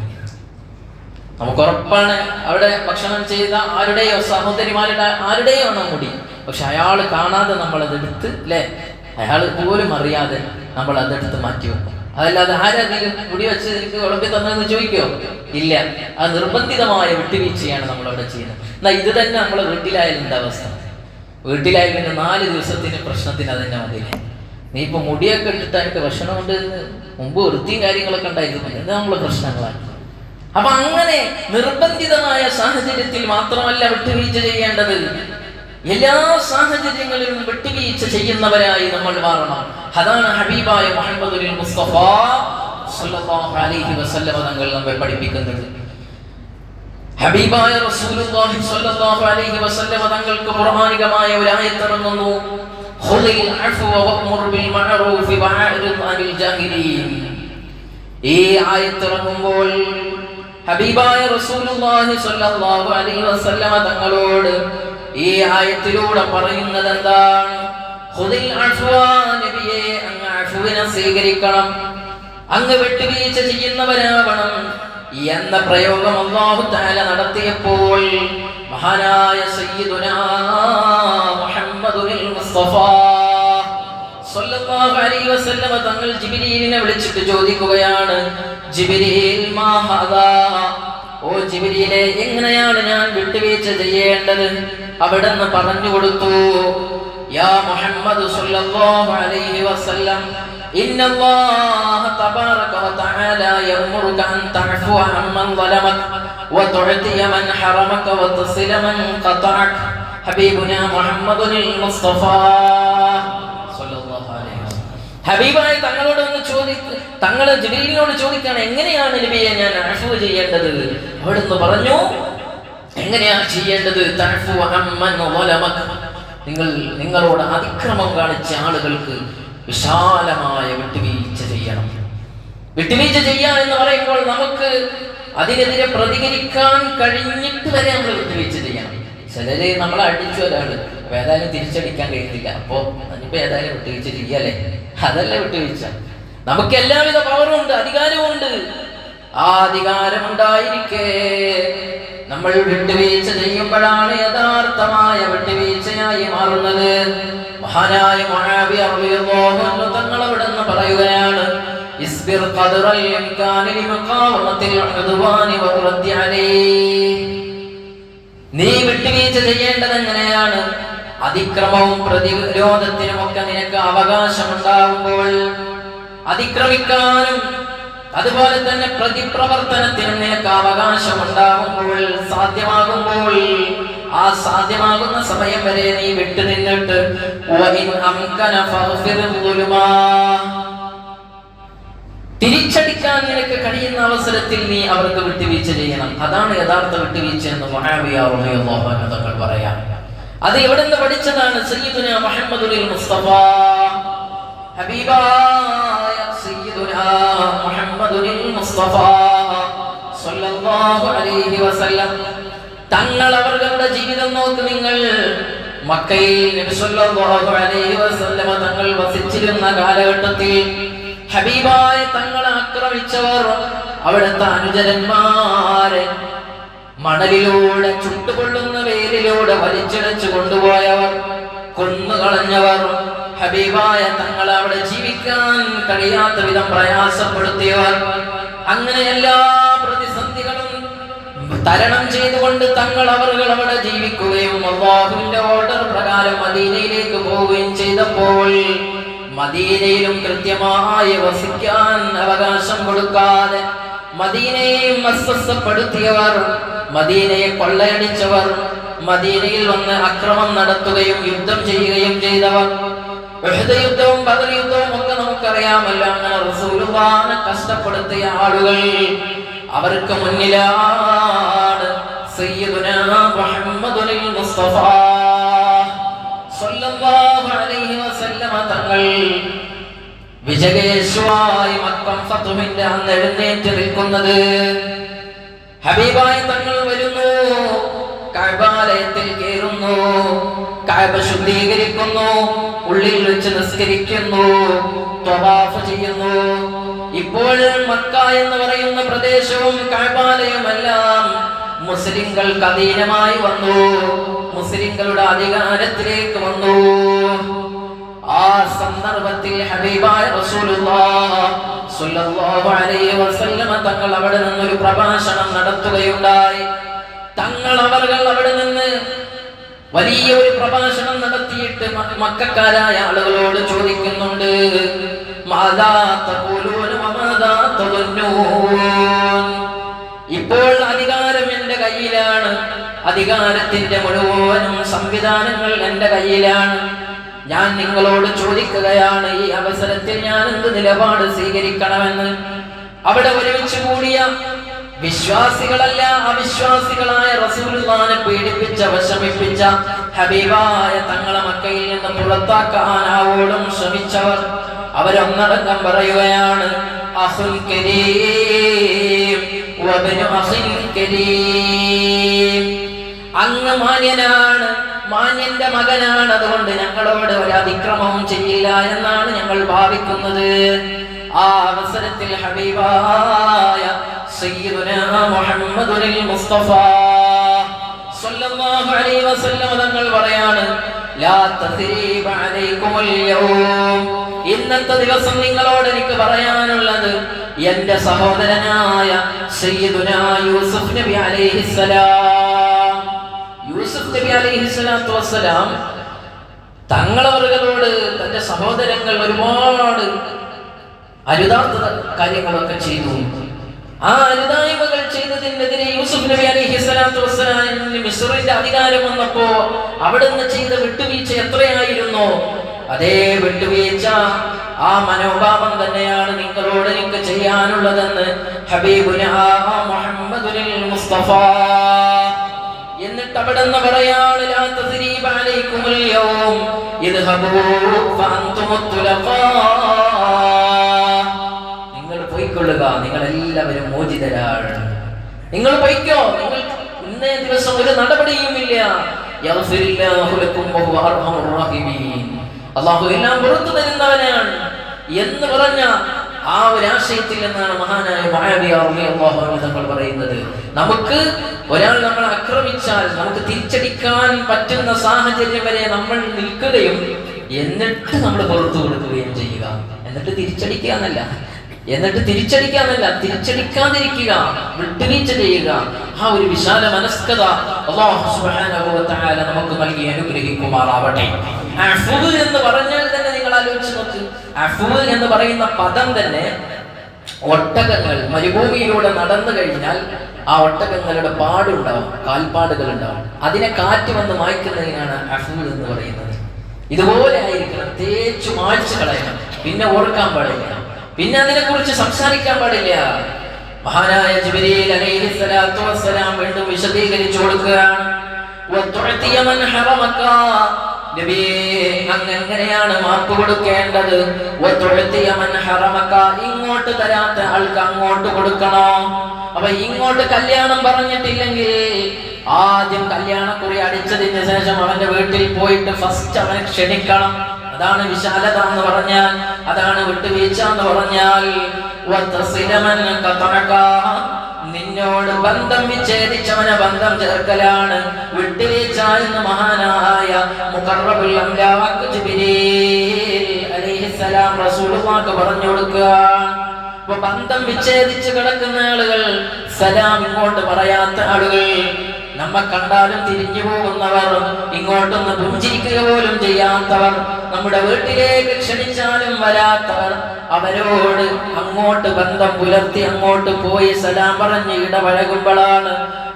S1: നമുക്ക് ഉറപ്പാണ് അവിടെ ഭക്ഷണം ചെയ്ത ആരുടെയോ സഹോദരിമാരുടെ ആരുടെയോ ആണ് മുടി. പക്ഷെ അയാൾ കാണാതെ നമ്മൾ അതെടുത്ത്, അല്ലെ, അയാൾ പോലും അറിയാതെ നമ്മൾ അതെടുത്ത് മാറ്റി വെക്കും. അതല്ലാതെ ആരെങ്കിലും മുടി വെച്ച് എനിക്ക് വിളമ്പി തന്നെന്ന് ചോദിക്കോ? ഇല്ല. അത് നിർബന്ധിതമായ വിട്ടുവീഴ്ചയാണ് നമ്മൾ അവിടെ ചെയ്യുന്നത്. എന്നാൽ ഇത് തന്നെ നമ്മളെ വീട്ടിലായാലും എന്താ അവസ്ഥ? വീട്ടിലായാലും പിന്നെ 4 ദിവസത്തിന് പ്രശ്നത്തിന് അതന്നെ മതിയില്ല. നീ ഇപ്പൊ മുടിയൊക്കെ ഇട്ടിട്ട് എനിക്ക് ഭക്ഷണം കൊണ്ട് മുമ്പ് വൃത്തിയും കാര്യങ്ങളൊക്കെ ഉണ്ടായിരുന്നു, ഇത് നമ്മളെ പ്രശ്നങ്ങളാണ്. അപ്പൊ അങ്ങനെ നിർബന്ധിതമായ സാഹചര്യത്തിൽ മാത്രമല്ല വിട്ടുവീഴ്ച ചെയ്യേണ്ടത്, എല്ലാ സാഹചര്യങ്ങളിലും വിട്ടുവീഴ്ച ചെയ്യുന്നവരായി നമ്മൾ മാറണം. അതാണ് ഹബീബായ മുഹമ്മദുൽ മുസ്തഫ സല്ലല്ലാഹു അലൈഹി വസല്ലം തങ്ങൾ നമ്മെ പഠിപ്പിക്കുന്നത്. ഹബീബായ റസൂലുള്ളാഹി സ്വല്ലല്ലാഹു അലൈഹി വസല്ലം തങ്ങൾക്ക് ഖുർആനികമായ ഒരു ആയത്ത് ഇറങ്ങുന്നു. ഖുദിൽ അഫ്വ വഅ്മുർ ബിൽ മഅറൂഫി വഅരിദ് അനിൽ ജാഹിലീൻ. ഈ ആയത്ത് ഇറങ്ങുമ്പോൾ ഹബീബായ റസൂലുള്ളാഹി സ്വല്ലല്ലാഹു അലൈഹി വസല്ലം തങ്ങളോട് ഈ ആയത്തിലൂടെ പറയുന്നത് എന്താണ്? ഖുദിൽ അഫ്വ, നബിയേ, അങ്ങ് അഫ്വിനെ സ്വീകരിക്കണം, അങ്ങ് വിട്ടുവീഴ്ച ചെയ്യുന്നവരാവണം എന്ന പ്രയോഗം അല്ലാഹു തആല നടത്തിയപ്പോൾ മഹാനായ സയ്യിദുനാ മുഹമ്മദുൽ മുസ്തഫ സല്ലല്ലാഹു അലൈഹി വസല്ലം തങ്ങൾ ജിബ്രീലിനെ വിളിച്ചിട്ട് ചോദിക്കുകയാണ്, ജിബ്രീൽ മാ ഹാദാ, ഓ ജിബ്രീലേ, എങ്ങനെയാണ് ഞാൻ വിട്ടുവീഴ്ച ചെയ്യേണ്ടത്? അവിടുന്ന് പറഞ്ഞു കൊടുത്തു, യാ മുഹമ്മദ് സല്ലല്ലാഹു അലൈഹി വസല്ലം, ഇന്നല്ലാഹ തബാറക വതആല യഅ്മുറുക അൻ തഅഫു അമ്മൻ ളലമക വതുഅതിയ മൻ ഹറമക വതസില മൻ ഖതഅക. ഹബീബുനാ മുഹമ്മദുൽ മുസ്തഫ സല്ലല്ലാഹു അലൈഹി വസല്ലം ഹബീബായി തങ്ങളോട് ഒന്ന് തങ്ങൾ ജിബ്രീലിനോട് ചോദിക്കുകയാണ്, എങ്ങനെയാണ് നബിയെ ഞാൻ അഫ്വ ചെയ്യേണ്ടത്? അവിടുന്ന് പറഞ്ഞു, എങ്ങനെയാണ് ചെയ്യേണ്ടത്? തഅഫു അമ്മൻ ളലമക, നിങ്ങളോട് അതിക്രമം കാണിച്ച ആളുകൾക്ക് വിശാലമായ വിട്ടുവീഴ്ച ചെയ്യണം. വിട്ടുവീഴ്ച ചെയ്യുക എന്ന് പറയുമ്പോൾ നമുക്ക് അതിനെതിരെ പ്രതികരിക്കാൻ കഴിഞ്ഞിട്ട് വരെ നമ്മൾ വിട്ടുവീഴ്ച ചെയ്യണം. ചിലര് നമ്മളെ അടിച്ചു ഒരാള്, അപ്പൊ ഏതായാലും തിരിച്ചടിക്കാൻ കഴിയുന്നില്ല, അപ്പൊ അതിപ്പോ ഏതായാലും വിട്ടുവീഴ്ച ചെയ്യല്ലേ? അതല്ല വിട്ടുവീഴ്ച. നമുക്ക് എല്ലാവിധ പവറും ഉണ്ട്, അധികാരവും ഉണ്ട്. ആ അധികാരമുണ്ടായിരിക്കെ നമ്മൾ വിട്ടുവീഴ്ച ചെയ്യുമ്പോഴാണ് യഥാർത്ഥമായ വിട്ടുവീഴ്ചയായി മാറുന്നത്. മഹാനായ മുആവിയ റളിയല്ലാഹു അൻഹു തങ്ങൾ അവിടുന്ന് പറയുകയാണ്, ഇസ്ബിർ ഖദറൽ ഇംകാനി ലിമഖാവമത്തിൽ ഉദ്വാനി വറദ്ദി അലൈഹി. നീ വിട്ടുവീഴ്ച ചെയ്യേണ്ടത് എങ്ങനെയാണ്? അതിക്രമവും പ്രതിരോധത്തിനും ഒക്കെ നിനക്ക് അവകാശമുണ്ടാകുമ്പോൾ, അതിക്രമിക്കാനും അതുപോലെ തന്നെ പ്രതിപ്രവർത്തനത്തിനും നിനക്ക് അവകാശമുണ്ടാകുമ്പോൾ, സാധ്യമാകുമ്പോൾ, ആ സാധ്യമാകുന്ന സമയം വരെ നീ വിട്ടു നിന്നിട്ട് തിരിച്ചടിക്കാൻ നിനക്ക് കഴിയുന്ന അവസരത്തിൽ നീ അവർക്ക് വിട്ടുവീഴ്ച ചെയ്യണം. അതാണ് യഥാർത്ഥ വിട്ടുവീഴ്ച എന്ന് മുആവിയ റളിയല്ലാഹു അൻഹു തങ്ങൾ പറയാം. അത് എവിടുന്ന് പഠിച്ചതാണ്? സയ്യിദുനാ മുഹമ്മദുൽ മുസ്തഫ, ഹബീബായ സയ്യിദുനാ മുഹമ്മദുൽ മുസ്തഫ സ്വല്ലല്ലാഹു അലൈഹി വസല്ലം തങ്ങൾ അവരുടെ ജീവിതം നോക്ക് നിങ്ങൾ. മക്കയിൽ നബി സല്ലല്ലാഹു അലൈഹി വസല്ലം തങ്ങൾ വസിച്ചിരുന്ന കാലഘട്ടത്തിൽ ഹബീബായ തങ്ങളെ ആക്രമിച്ചവർ, അവിടുത്തെ അനുചരന്മാരെ മണലിലൂടെ ചുട്ടുകൊള്ളുന്ന വേലിലൂടെ വലിച്ചിഴച്ചു കൊണ്ടുപോയവർ, കൊന്നുകളഞ്ഞവർ, ഹബീബായ തങ്ങൾ അവിടെ ജീവിക്കാൻ കഴിയാത്ത വിധം പ്രയാസപ്പെടുത്തിയവർ, അങ്ങനെ എല്ലാ പ്രതിസന്ധികളും തരണം ചെയ്തുകൊണ്ട് തങ്ങൾ അവിടെ ജീവിക്കുകയും അല്ലാഹുവിന്റെ ഓർഡർ പ്രകാരം മദീനയിലേക്ക് പോവുകയും ചെയ്തപ്പോൾ മദീനയിലും കൃത്യമായി വസിക്കാൻ അവകാശം കൊടുക്കാതെ മദീനയെയും അസ്വസ്ഥപ്പെടുത്തിയവർ, മദീനയെ കൊള്ളയടിച്ചവർ, മദീനയിൽ വന്ന് അക്രമം നടത്തുകയും യുദ്ധം ചെയ്യുകയും ചെയ്തവർ, ഉഹദ് യുദ്ധവും ബദർ യുദ്ധവും ഒക്കെ നമുക്കറിയാമല്ലോ. അങ്ങനെ റസൂലുള്ളാഹിനെ കഷ്ടപ്പെടുത്തിയ ആളുകൾ, അവർക്ക് മുന്നിലാണ് സയ്യിദുനാ മുഹമ്മദുൽ മുസ്തഫ സ്വല്ലല്ലാഹു അലൈഹി വസല്ലം തങ്ങൾ വിജയകേശുവായി മക്കം ഫത്ഹിന്റെ അന്ന് എഴുന്നേറ്റ് നിൽക്കുന്നത്. ഹബീബായ തങ്ങൾ വരുന്നു, കഅബാലയത്തിൽ കയറുന്നു, കഅബ ശുദ്ധീകരിക്കുന്നു, ഉള്ളിൽ വെച്ച് നിസ്കരിക്കുന്നു, തവാഫ് ചെയ്യുന്നു. ഇപ്പോൾ മക്ക എന്ന് പറയുന്ന പ്രദേശവും കഅബാലയമെല്ലാം മുസ്ലിങ്ങൾക്ക് അധീനമായി വന്നു, മുസ്ലിങ്ങളുടെ അധികാരത്തിലേക്ക് വന്നു. ആ സന്ദർഭത്തിൽ ഹബീബായ റസൂലുള്ളാഹി സ്വല്ലല്ലാഹു അലൈഹി വസല്ലം തങ്ങൾ അവിടെ നിന്നൊരു പ്രഭാഷണം നടത്തുകയുണ്ടായി. തങ്ങൾ അവിടെ നിന്ന് വലിയ ഒരു പ്രഭാഷണം നടത്തിയിട്ട് മക്കക്കാരായ ആളുകളോട് ചോദിക്കുന്നുണ്ട്, മാദാ തഖൂലൂന വമാദാ തദുന്നൂൻ. ഇപ്പോൾ അധികാരം എന്റെ കയ്യിലാണ്, അധികാരത്തിന്റെ മുഴുവനും സംവിധാനങ്ങൾ എന്റെ കയ്യിലാണ്. ഞാൻ നിങ്ങളോട് ചോദിക്കുകയാണ്, ഈ അവസരത്തിൽ ഞാൻ എന്ത് നിലപാട് സ്വീകരിക്കണമെന്ന്. അവിടെ ഒരുമിച്ച് കൂടിയ വിശ്വാസികളല്ല, അവിശ്വാസികളായ റസൂലുള്ളാഹിനെ പീഡിപ്പിച്ച, വിഷമിപ്പിച്ച ഹബീബായ തങ്ങളെ മക്കയിൽ നിന്ന് പുറത്താക്കാനാവോളം ശ്രമിച്ചവർ അവരൊന്നടങ്കം പറയുകയാണ്, അഖുൽ കരീം വബ്നു അഖിൽ കരീം. അങ്ങ് മാന്യനാണ്, മാന്യന്റെ മകനാണ്, അതുകൊണ്ട് ഞങ്ങളോട് ഒരു അതിക്രമവും ചെയ്യില്ല എന്നാണ് ഞങ്ങൾ ഭാവിക്കുന്നത്. ആ അവസരത്തിൽ ഹബീബായ സയ്യിദുനാ മുഹമ്മദുൽ മുസ്തഫ സ്വല്ലല്ലാഹു അലൈഹി വസല്ലം തങ്ങൾ പറയാണ്, ലാ തസ്രീബ അലൈക്കുമുൽ യൗം. ഇന്നത്തെ ദിവസം നിങ്ങളോട് എനിക്ക് പറയാനുള്ളത് എന്റെ സഹോദരനായ സയ്യിദുനാ യൂസുഫ് നബി അലൈഹിസ്സലാം, യൂസുഫ് നബി അലൈഹിസ്സലാത്തു വസ്സലാം തങ്ങളവറുകളോട് തന്റെ സഹോദരങ്ങൾ ഒരുപാട് അരുതാത്ത കാര്യങ്ങളൊക്കെ ചെയ്തു. ആ അരുതായ്മകൾ ചെയ്തതിനെതിരെ യൂസുഫ് നബി അലൈഹിസ്സലാത്തു വസ്സലാമിന് മിസ്റിന്റെ അധികാരം വന്നപ്പോ അവിടുന്ന് ചെയ്ത വിട്ടുവീഴ്ച എത്രയായിരുന്നു? അതേ വിട്ടുവീഴ്ച, ആ മനോഭാവം തന്നെയാണ് നിങ്ങളോട് എനിക്ക് ചെയ്യാനുള്ളതെന്ന് ഹബീബുനാ മുഹമ്മദുൽ മുസ്തഫ. എന്നിട്ട് അവിടെന്ന് പറയാണ്, ലാ തസ്രീബ അലൈക്കുമുൽ യൗം ഇദ്ഹബൂ ഫഅൻതുമുത് തുലഖാ. നിങ്ങൾ പോയിക്കൊള്ളുക, നിങ്ങൾ എല്ലാവരും മോചിതരാണ്, നിങ്ങൾ പോയിക്കോ, നിങ്ങൾ ഇന്നേ ദിവസം ഒരു നടപടിയുമില്ല. യഗ്ഫിറുല്ലാഹു ലക്കും വഹുവ അർഹമുർ റഹീമീൻ. അല്ലാഹു എല്ലാം പുറത്തു തരുന്നവനാണ് എന്ന് പറഞ്ഞ ആ ഒരു ആശയത്തിൽ നിന്നാണ് മഹാനായ മുആവിയ റളിയല്ലാഹു അൻഹു തങ്ങൾ പറയുന്നത്, നമുക്ക് ഒരാൾ നമ്മളെ ആക്രമിച്ചാൽ നമുക്ക് തിരിച്ചടിക്കാൻ പറ്റുന്ന സാഹചര്യം വരെ നമ്മൾ നിൽക്കുകയും എന്നിട്ട് നമ്മൾ പുറത്തു കൊടുക്കുകയും ചെയ്യുക. എന്നിട്ട് തിരിച്ചടിക്കാന്നല്ല, തിരിച്ചടിക്കാതിരിക്കുക, വിട്ടുവീഴ്ച ചെയ്യുക. ആ ഒരു വിശാല മനസ്കത അല്ലാഹു സുബ്ഹാനഹു വ തആല നമുക്ക് നൽകി അനുഗ്രഹിക്കുമാറാവട്ടെ. അഫ്വ എന്ന് പറഞ്ഞാൽ തന്നെ നിങ്ങൾ ആലോചിച്ച് നോക്ക്, അഫ്വ എന്ന് പറയുന്ന പദം തന്നെ, ഒട്ടകങ്ങൾ മരുഭൂമിയിലൂടെ നടന്നു കഴിഞ്ഞാൽ ആ ഒട്ടകങ്ങളുടെ പാടുണ്ടാവും, കാൽപ്പാടുകൾ ഉണ്ടാവും, അതിനെ കാറ്റ് വന്ന് മായ്ക്കുന്നതിനാണ് അഫ്വ എന്ന് പറയുന്നത്. ഇതുപോലെ ആയിരിക്കണം, തേച്ചു മായ്ച്ചു കളയണം, പിന്നെ ഓർക്കാൻ പാടില്ല, പിന്നെ അതിനെ കുറിച്ച് സംസാരിക്കാൻ പാടില്ല. മഹാനായ ജിബ്രീൽ അലൈഹിസ്സലാത്തു വസ്സലാം വീണ്ടും വിശദീകരിച്ചു കൊടുക്കുകയാണ്, വതുഅതിയ മൻ ഹറമക. നബിയേ, അങ്ങനെയാണ് മാപ്പ് കൊടുക്കേണ്ടത്. വതുഅതിയ മൻ ഹറമക, ഇങ്ങോട്ട് തരാത്ത ആൾക്ക് അങ്ങോട്ട് കൊടുക്കണോ. അപ്പൊ ഇങ്ങോട്ട് കല്യാണം പറഞ്ഞിട്ടില്ലെങ്കിൽ ആദ്യം കല്യാണക്കുറി അടിച്ചതിന് ശേഷം അവന്റെ വീട്ടിൽ പോയിട്ട് ഫസ്റ്റ് അവനെ ക്ഷണിക്കണം. അതാണ് വിശാലത എന്ന് പറഞ്ഞാൽ, അതാണ് വിട്ടുവീഴ്ച എന്ന് പറഞ്ഞാൽ. നിന്നോട് ബന്ധം വിച്ഛേദിച്ചവനെ ബന്ധം ചേർക്കലാണ് വിട്ടുവീഴ്ച എന്ന് മഹാനായ മുഖറബുൽ അംലാക്ക് ജിബ്രീൽ അലൈഹിസ്സലാം റസൂലുള്ളാഹിക്ക് പറഞ്ഞു കൊടുക്കുക. അപ്പൊ ബന്ധം വിച്ഛേദിച്ച് കിടക്കുന്ന ആളുകൾ, സലാം ഇങ്ങോട്ട് പറയാത്ത ആളുകൾ, നമ്മെ കണ്ടാലും തിരിഞ്ഞു പോകുന്നവർ, ഇങ്ങോട്ടൊന്ന് പുഞ്ചിരിക്കുക പോലും ചെയ്യാത്തവർ, നമ്മുടെ വീട്ടിലേക്ക് ക്ഷണിച്ചാലും വരാത്തവർ, അവരോട് അങ്ങോട്ട് ബന്ധം പുലർത്തി അങ്ങോട്ട് പോയി സലാം പറഞ്ഞ് ഇടപഴകുമ്പോഴാണ്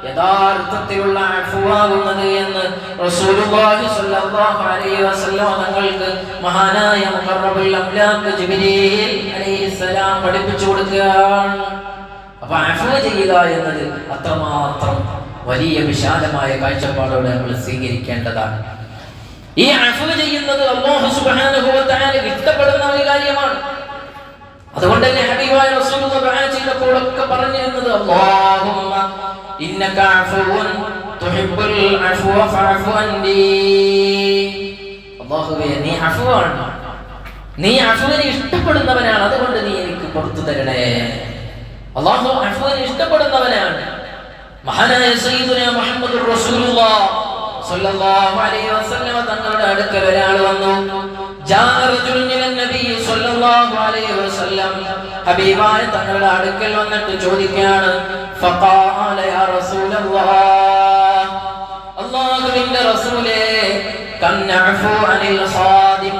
S1: യഥാർത്ഥത്തിലുള്ള അഫ്വാകുന്നത് എന്ന് റസൂലുള്ളാഹി സ്വല്ലല്ലാഹു അലൈഹി വസല്ലം തങ്ങൾക്ക് മഹാനായ മുഖറബുൽ അംലാക്ക് ജിബ്രീൽ അലൈഹിസ്സലാം പഠിപ്പിച്ചു കൊടുക്കുകയാണ്. അപ്പൊ അഫ്വ ചെയ്യുക എന്നത് അത്രമാത്രം വലിയ വിശാലമായ കാഴ്ചപ്പാടോടെ നമ്മൾ സ്വീകരിക്കേണ്ടതാണ്. ഈ അഫ്വ ചെയ്യുന്നത് അല്ലാഹു സുബ്ഹാനഹു വ തആല ഇഷ്ടപ്പെടുന്ന ഒരു കാര്യമാണ്. അതുകൊണ്ട് തന്നെ ഹബീബായ റസൂലുള്ളാഹി ദുആ ചെയ്തപ്പോഴൊക്കെ പറഞ്ഞിരുന്നത് അല്ലാഹുമ്മ ഇന്നക അഫ്വുൻ തുഹിബ്ബുൽ അഫ്വ ഫഅഫു അൻനി. അല്ലാഹുവേ, നീ അഫ്വാണ്, നീ അഫ്വിനെ ഇഷ്ടപ്പെടുന്നവനാണ്, അതുകൊണ്ട് നീ എനിക്ക് പുറത്തു തരണേ. അല്ലാഹു അഫ്വിനെ ഇഷ്ടപ്പെടുന്നവനാണ്. മഹാനായ സയ്യിദുനാ മുഹമ്മദുർ റസൂലുള്ളാഹി സ്വല്ലല്ലാഹു അലൈഹി വസല്ലം തങ്ങളുടെ അടുക്കൽ ഒരാൾ വന്നു. ജാഅ റജുലുൻ ഇലൻ നബി സ്വല്ലല്ലാഹു അലൈഹി വസല്ലം, ഹബീബായ തങ്ങളുടെ അടുക്കൽ വന്നിട്ട് ചോദിക്കുകയാണ്, ഫഖാല യാ റസൂലല്ലാഹ്, അല്ലാഹുവിന്റെ റസൂലേ, കന്നഅഫു അനിൽ ഖാദിം,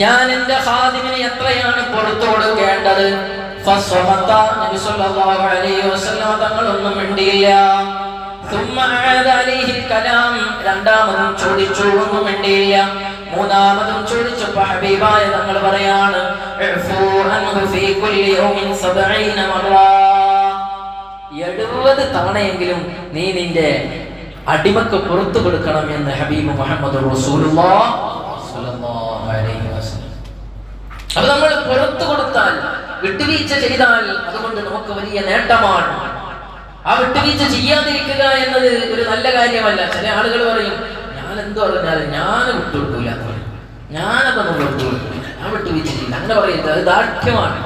S1: ഞാൻ എൻ്റെ ഖാദിമിനെ എത്രയാണ് പുറത്തു കൊടുക്കേണ്ടത്? ഫസ്വമത, നബി സല്ലല്ലാഹു അലൈഹി വസല്ലം തങ്ങളൊന്നും മിണ്ടിയില്ല. ثم عاد عليه الكلام, രണ്ടാമതും ചോദിച്ചു, ഒന്നും മിണ്ടിയില്ല. മൂന്നാമതും ചോദിച്ചപ്പോൾ ഹബീബായ തങ്ങൾ പറയാണ്, ഉഫു അൻഹു ഫീ കുല്ലി യൗമിൻ 70 മറ, 70 തവണയെങ്കിലും നീ നിന്റെ അടിമക്ക് പുറത്തു കൊടുക്കണം എന്ന് ഹബീബ് മുഹമ്മദ് റസൂലുള്ളാഹി സ്വല്ലല്ലാഹു അലൈഹി വസല്ലം. അപ്പോൾ നമ്മൾ പുറത്തു കൊടുത്താൽ, വിട്ടുവീഴ്ച ചെയ്താൽ അതുകൊണ്ട് നമുക്ക് വലിയ നേട്ടമാണ്. ആ വിട്ടുവീഴ്ച ചെയ്യാതിരിക്കുക എന്നത് ഒരു നല്ല കാര്യമല്ല. ചില ആളുകൾ പറയും, ഞാൻ എന്ത് പറഞ്ഞാലും ഞാൻ വിട്ടുകൊടുക്കൂല, ഞാനതൊന്നും വിട്ടുകൊടുക്കില്ല, ഞാൻ വിട്ടുവീഴ്ച ചെയ്യില്ല, അങ്ങനെ പറയരുത്. അത് ദാർഢ്യമാണ്.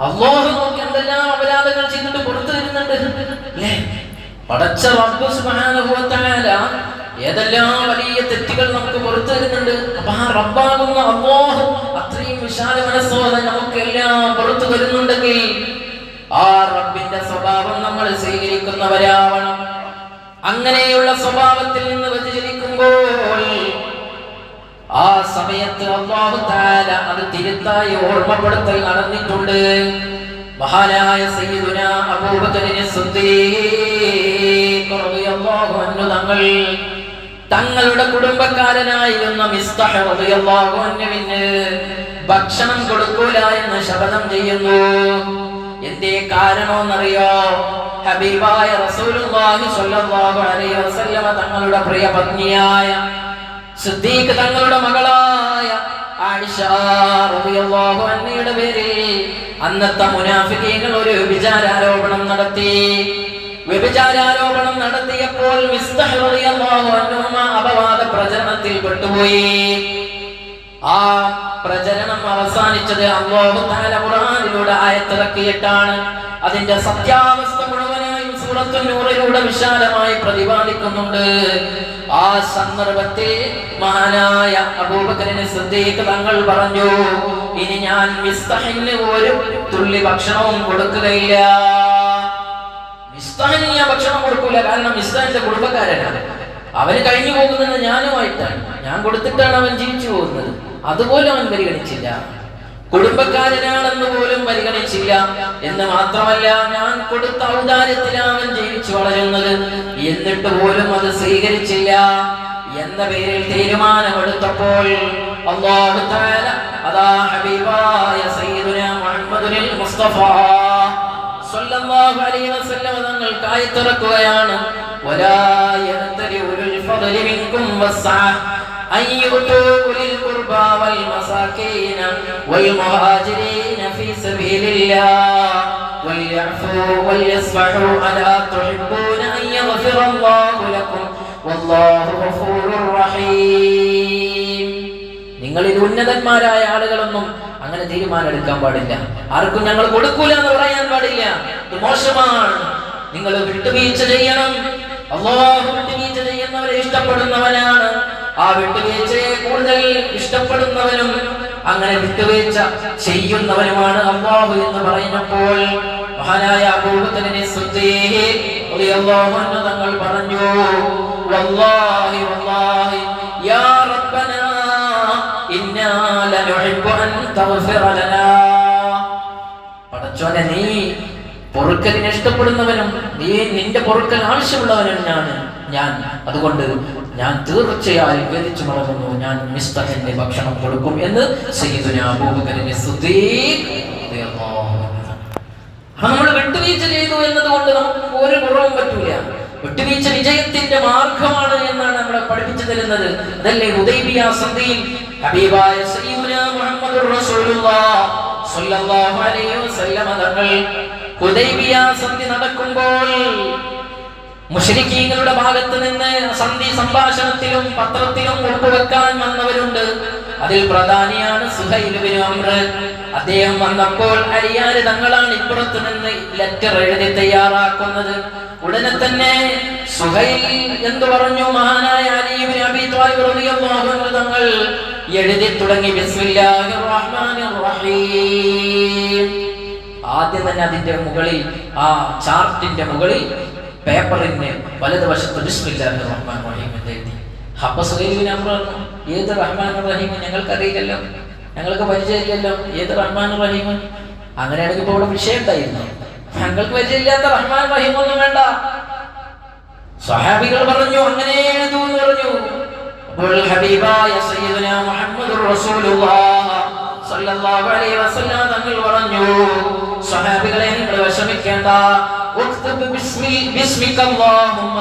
S1: അല്ലാഹു നോക്കി എന്തെല്ലാം അപരാധങ്ങൾ ചെയ്തിട്ട് പുറത്തു തരുന്നുണ്ട് അല്ലേ? പടച്ച റബ്ബ് സുബ്ഹാനഹു വ തആല ഏതെല്ലാം വലിയ തെറ്റുകൾ നമുക്ക് പുറത്തു തരുന്നുണ്ട്. അപ്പൊ ആ റബ്ബാകുന്ന അല്ലാഹു അത്രയും വിശാല മനസ്സോടെ നമുക്ക് എല്ലാം പുറത്തു തരുന്നുണ്ടെങ്കിൽ ആ റബ്ബിന്റെ സ്വഭാവം നമ്മൾ സ്വീകരിക്കുന്നവരാവണം. അങ്ങനെയുള്ള സ്വഭാവത്തിൽ നിന്ന് വ്യതിചലിക്കുമ്പോൾ ആ സമയത്ത് അല്ലാഹു തആല അത് തിരുത്തായി ഓർമ്മപ്പെടുത്തൽ നടന്നിട്ടുണ്ട്. മഹാനായ സയ്യിദുനാ അബൂബക്കർ സിദ്ദീഖ് റളിയല്ലാഹു അൻഹു തങ്ങളുടെ കുടുംബക്കാരനായിരുന്ന മിസ്തഹ് റളിയല്ലാഹു അൻഹുവിന് ഭക്ഷണം കൊടുക്കൂല എന്ന് ശപഥം ചെയ്യുന്നു. എന്തേ കാരണമെന്നറിയോ? ഹബീബായ റസൂലുള്ളാഹി സ്വല്ലല്ലാഹു അലൈഹി വസല്ലം തങ്ങളുടെ പ്രിയ പത്നിയായ സിദ്ദീഖ് തങ്ങളുടെ മകളായ ആയിഷ റളിയല്ലാഹു അൻഹയുടെ പേരിൽ അന്നത്തെ മുനാഫിഖീങ്ങൾ ഒരു വ്യഭിചാരോപണം നടത്തി. വ്യഭിചാരോപണം നടത്തിയപ്പോൾ മിസ്തഹ് റളിയല്ലാഹു അൻഹു അപവാദ പ്രചരണത്തിൽ പെട്ടുപോയി. ആ പ്രചരണം അവസാനിച്ചത് അല്ലാഹു തആല ഖുർആനിലൂടെ ആയത്തിറക്കിയിട്ടാണ്. അതിന്റെ സത്യാവസ്ഥ മുഴുവനായും സൂറത്തുൻ നൂറിലൂടെ വിശാലമായി പ്രതിപാദിക്കുന്നുണ്ട്. ആ സന്ദർഭത്തിൽ മഹാനായ അബൂബക്കർ സിദ്ദീഖ് തങ്ങൾ പറഞ്ഞു, ഇനി ഞാൻ മിസ്തഹിന് ഒരു തുള്ളി ഭക്ഷണവും കൊടുക്കുകയില്ല. മിസ്തഹിന് ഞാൻ ഭക്ഷണം കൊടുക്കൂല, കാരണം മിസ്തഹിന്റെ കുടുംബക്കാരനാണ്. അവന് കഴിഞ്ഞു പോകുന്നത് ഞാനുമായിട്ടാണ്, ഞാൻ കൊടുത്തിട്ടാണ് അവൻ ജീവിച്ചു പോകുന്നത്. അതുപോലും അവൻ പരിഗണിച്ചില്ല, കുടുംബക്കാരനാണെന്ന് പോലും പരിഗണിച്ചില്ല. എന്ന് മാത്രമല്ല, ഞാൻ കൊടുത്ത ഔദാര്യത്തിലാണ് അവൻ ജീവിച്ചു വളരുന്നത്, എന്നിട്ട് പോലും അത് സ്വീകരിച്ചില്ല എന്ന പേരിൽ തീരുമാനമെടുത്തപ്പോൾ അല്ലാഹു തആല അതാ ഹബീബായ സയ്യിദുനാ മുഹമ്മദുൽ മുസ്തഫ സ്വല്ലല്ലാഹു അലൈഹി വസല്ലം തങ്ങൾക്ക് ആയത്തിറക്കുകയാണ്, വലാ യഅ്തലി ഉലുൽ ഫദ്ലി മിൻകും വസ്സഅ أن يؤتوا أولي القربى والمساكين والمهاجرين في سبيل الله وليعفوا وليصفحوا ألا تحبون أن يغفر الله لكم والله غفور رحيم. നിങ്ങളിൽ ഉന്നതന്മാരായ ആളുകളൊന്നും അങ്ങനെ തീരുമാനം എടുക്കാൻ പാടില്ല. ആർക്കും ഞങ്ങൾ കൊടുക്കൂല എന്ന് പറയാൻ പാടില്ല. ഇത് മോശമാണ്. നിങ്ങൾ വിട്ടുവീഴ്ച ചെയ്യണം. അല്ലാഹു വിട്ടുവീഴ്ച ചെയ്യുന്നവരെ ഇഷ്ടപ്പെടുന്നവനാണ്. ആ വിട്ടുവീഴ്ചയെ കൂടുതൽ ഇഷ്ടപ്പെടുന്നവനും അങ്ങനെ വിട്ടുവീഴ്ച ചെയ്യുന്നവനുമാണ് അല്ലാഹു എന്ന് പറഞ്ഞപ്പോൾ മഹാനായ അബൂബക്കർ സിദ്ദീഖ് റളിയല്ലാഹു അൻഹു തങ്ങൾ പറഞ്ഞു, വല്ലാഹി വല്ലാഹി യാ റബ്ബനാ ഇന്നാ ലനുഹിബ്ബു അൻ തഗ്ഫിറ ലനാ. പടച്ചോനെ, നീ പൊറുക്കലിനെ ഇഷ്ടപ്പെടുന്നവനും നീ നിന്റെ പൊറുക്കൽ ആവശ്യമുള്ളവനാണ് ഞാൻ. അതുകൊണ്ട് ഞാൻ തീർച്ചയായും ഗതിച്ചു മടങ്ങുന്നു. ഞാൻ മിസ്തഹിന്റെ ഭക്ഷണം കൊടുക്കും എന്ന് സയ്യിദുനാ അബൂബക്കർ സിദ്ദീഖ് റളിയല്ലാഹു അൻഹു. നമ്മൾ വിട്ടുവീഴ്ച ചെയ്തു എന്നതുകൊണ്ട് നമുക്ക് ഒരു കുറവും പറ്റൂല. വിട്ടുവീഴ്ച വിജയത്തിന്റെ മാർഗമാണ് എന്നാണ് നമ്മളെ പഠിപ്പിച്ചു തരുന്നത്. അതല്ലേ ഹുദൈബിയ സന്ധിയിൽ ഹബീബായ സയ്യിദുനാ മുഹമ്മദുർ റസൂലുള്ളാഹി സ്വല്ലല്ലാഹു അലൈഹി വസല്ലം തങ്ങൾ ഹുദൈബിയ സന്ധി നടക്കുമ്പോൾ മുശ്രിക്കീങ്ങളുടെ ഭാഗത്ത് നിന്ന് സന്ധി സംഭാഷണത്തിലും പത്രത്തിലും ഒപ്പുവെക്കാൻ വന്നവരുണ്ട്. അതിൽ പ്രധാനിയാണ് സുഹൈൽ ഇബ്നു അംർ. അദ്ദേഹം വന്നപ്പോൾ അലിയാർ തങ്ങളാണ് ഇപ്പുറത്ത് നിന്ന് ലെറ്റർ എഴുതി തയ്യാറാക്കുന്നത്. ഉടനെ തന്നെ സുഹൈൽ എന്തു പറഞ്ഞു? മഹാനായ അലി ഇബ്നു അബീ ത്വാലിബ് റളിയല്ലാഹു അൻഹു തങ്ങൾ എഴുതി തുടങ്ങി, ബിസ്മില്ലാഹിർ റഹ്മാനിർ റഹീം. ആദ്യം തന്നെ അതിന്റെ മുകളിൽ, ആ ചാർട്ടിന്റെ മുകളിൽ പേപ്പറിന് വലതുവശത്ത് ബിസ്മില്ലാഹിർ റഹ്മാനിർ റഹീം എഴുതി. അപ്പൊ സുഹൈൽ ഇബ്നു അംർ പറഞ്ഞു, ഏത് റഹ്മാനിർ റഹീം? ഞങ്ങൾക്കറിയില്ലല്ലോ, ഞങ്ങൾക്ക് പരിചയമില്ലല്ലോ, ഏത് റഹ്മാനിർ റഹീം? അങ്ങനെയാണെങ്കിൽ ഇപ്പോൾ ഇവിടെ വിഷയം ഉണ്ടായിരുന്നു. ഞങ്ങൾക്ക് പരിചയമില്ലാത്ത റഹ്മാൻ റഹീം ഒന്നും വേണ്ട. സ്വഹാബികൾ പറഞ്ഞു, അങ്ങനെ എഴുതൂ എന്ന് പറഞ്ഞു. അപ്പോൾ ഹബീബായ സയ്യിദുനാ മുഹമ്മദുർ റസൂലുള്ളാഹി സ്വല്ലല്ലാഹു അലൈഹി വസല്ലം തങ്ങൾ പറഞ്ഞു, സ്വഹാബികളെ നിങ്ങൾ വിഷമിക്കേണ്ട, ഉക്തബ് ബിസ്മികല്ലാഹുമ്മ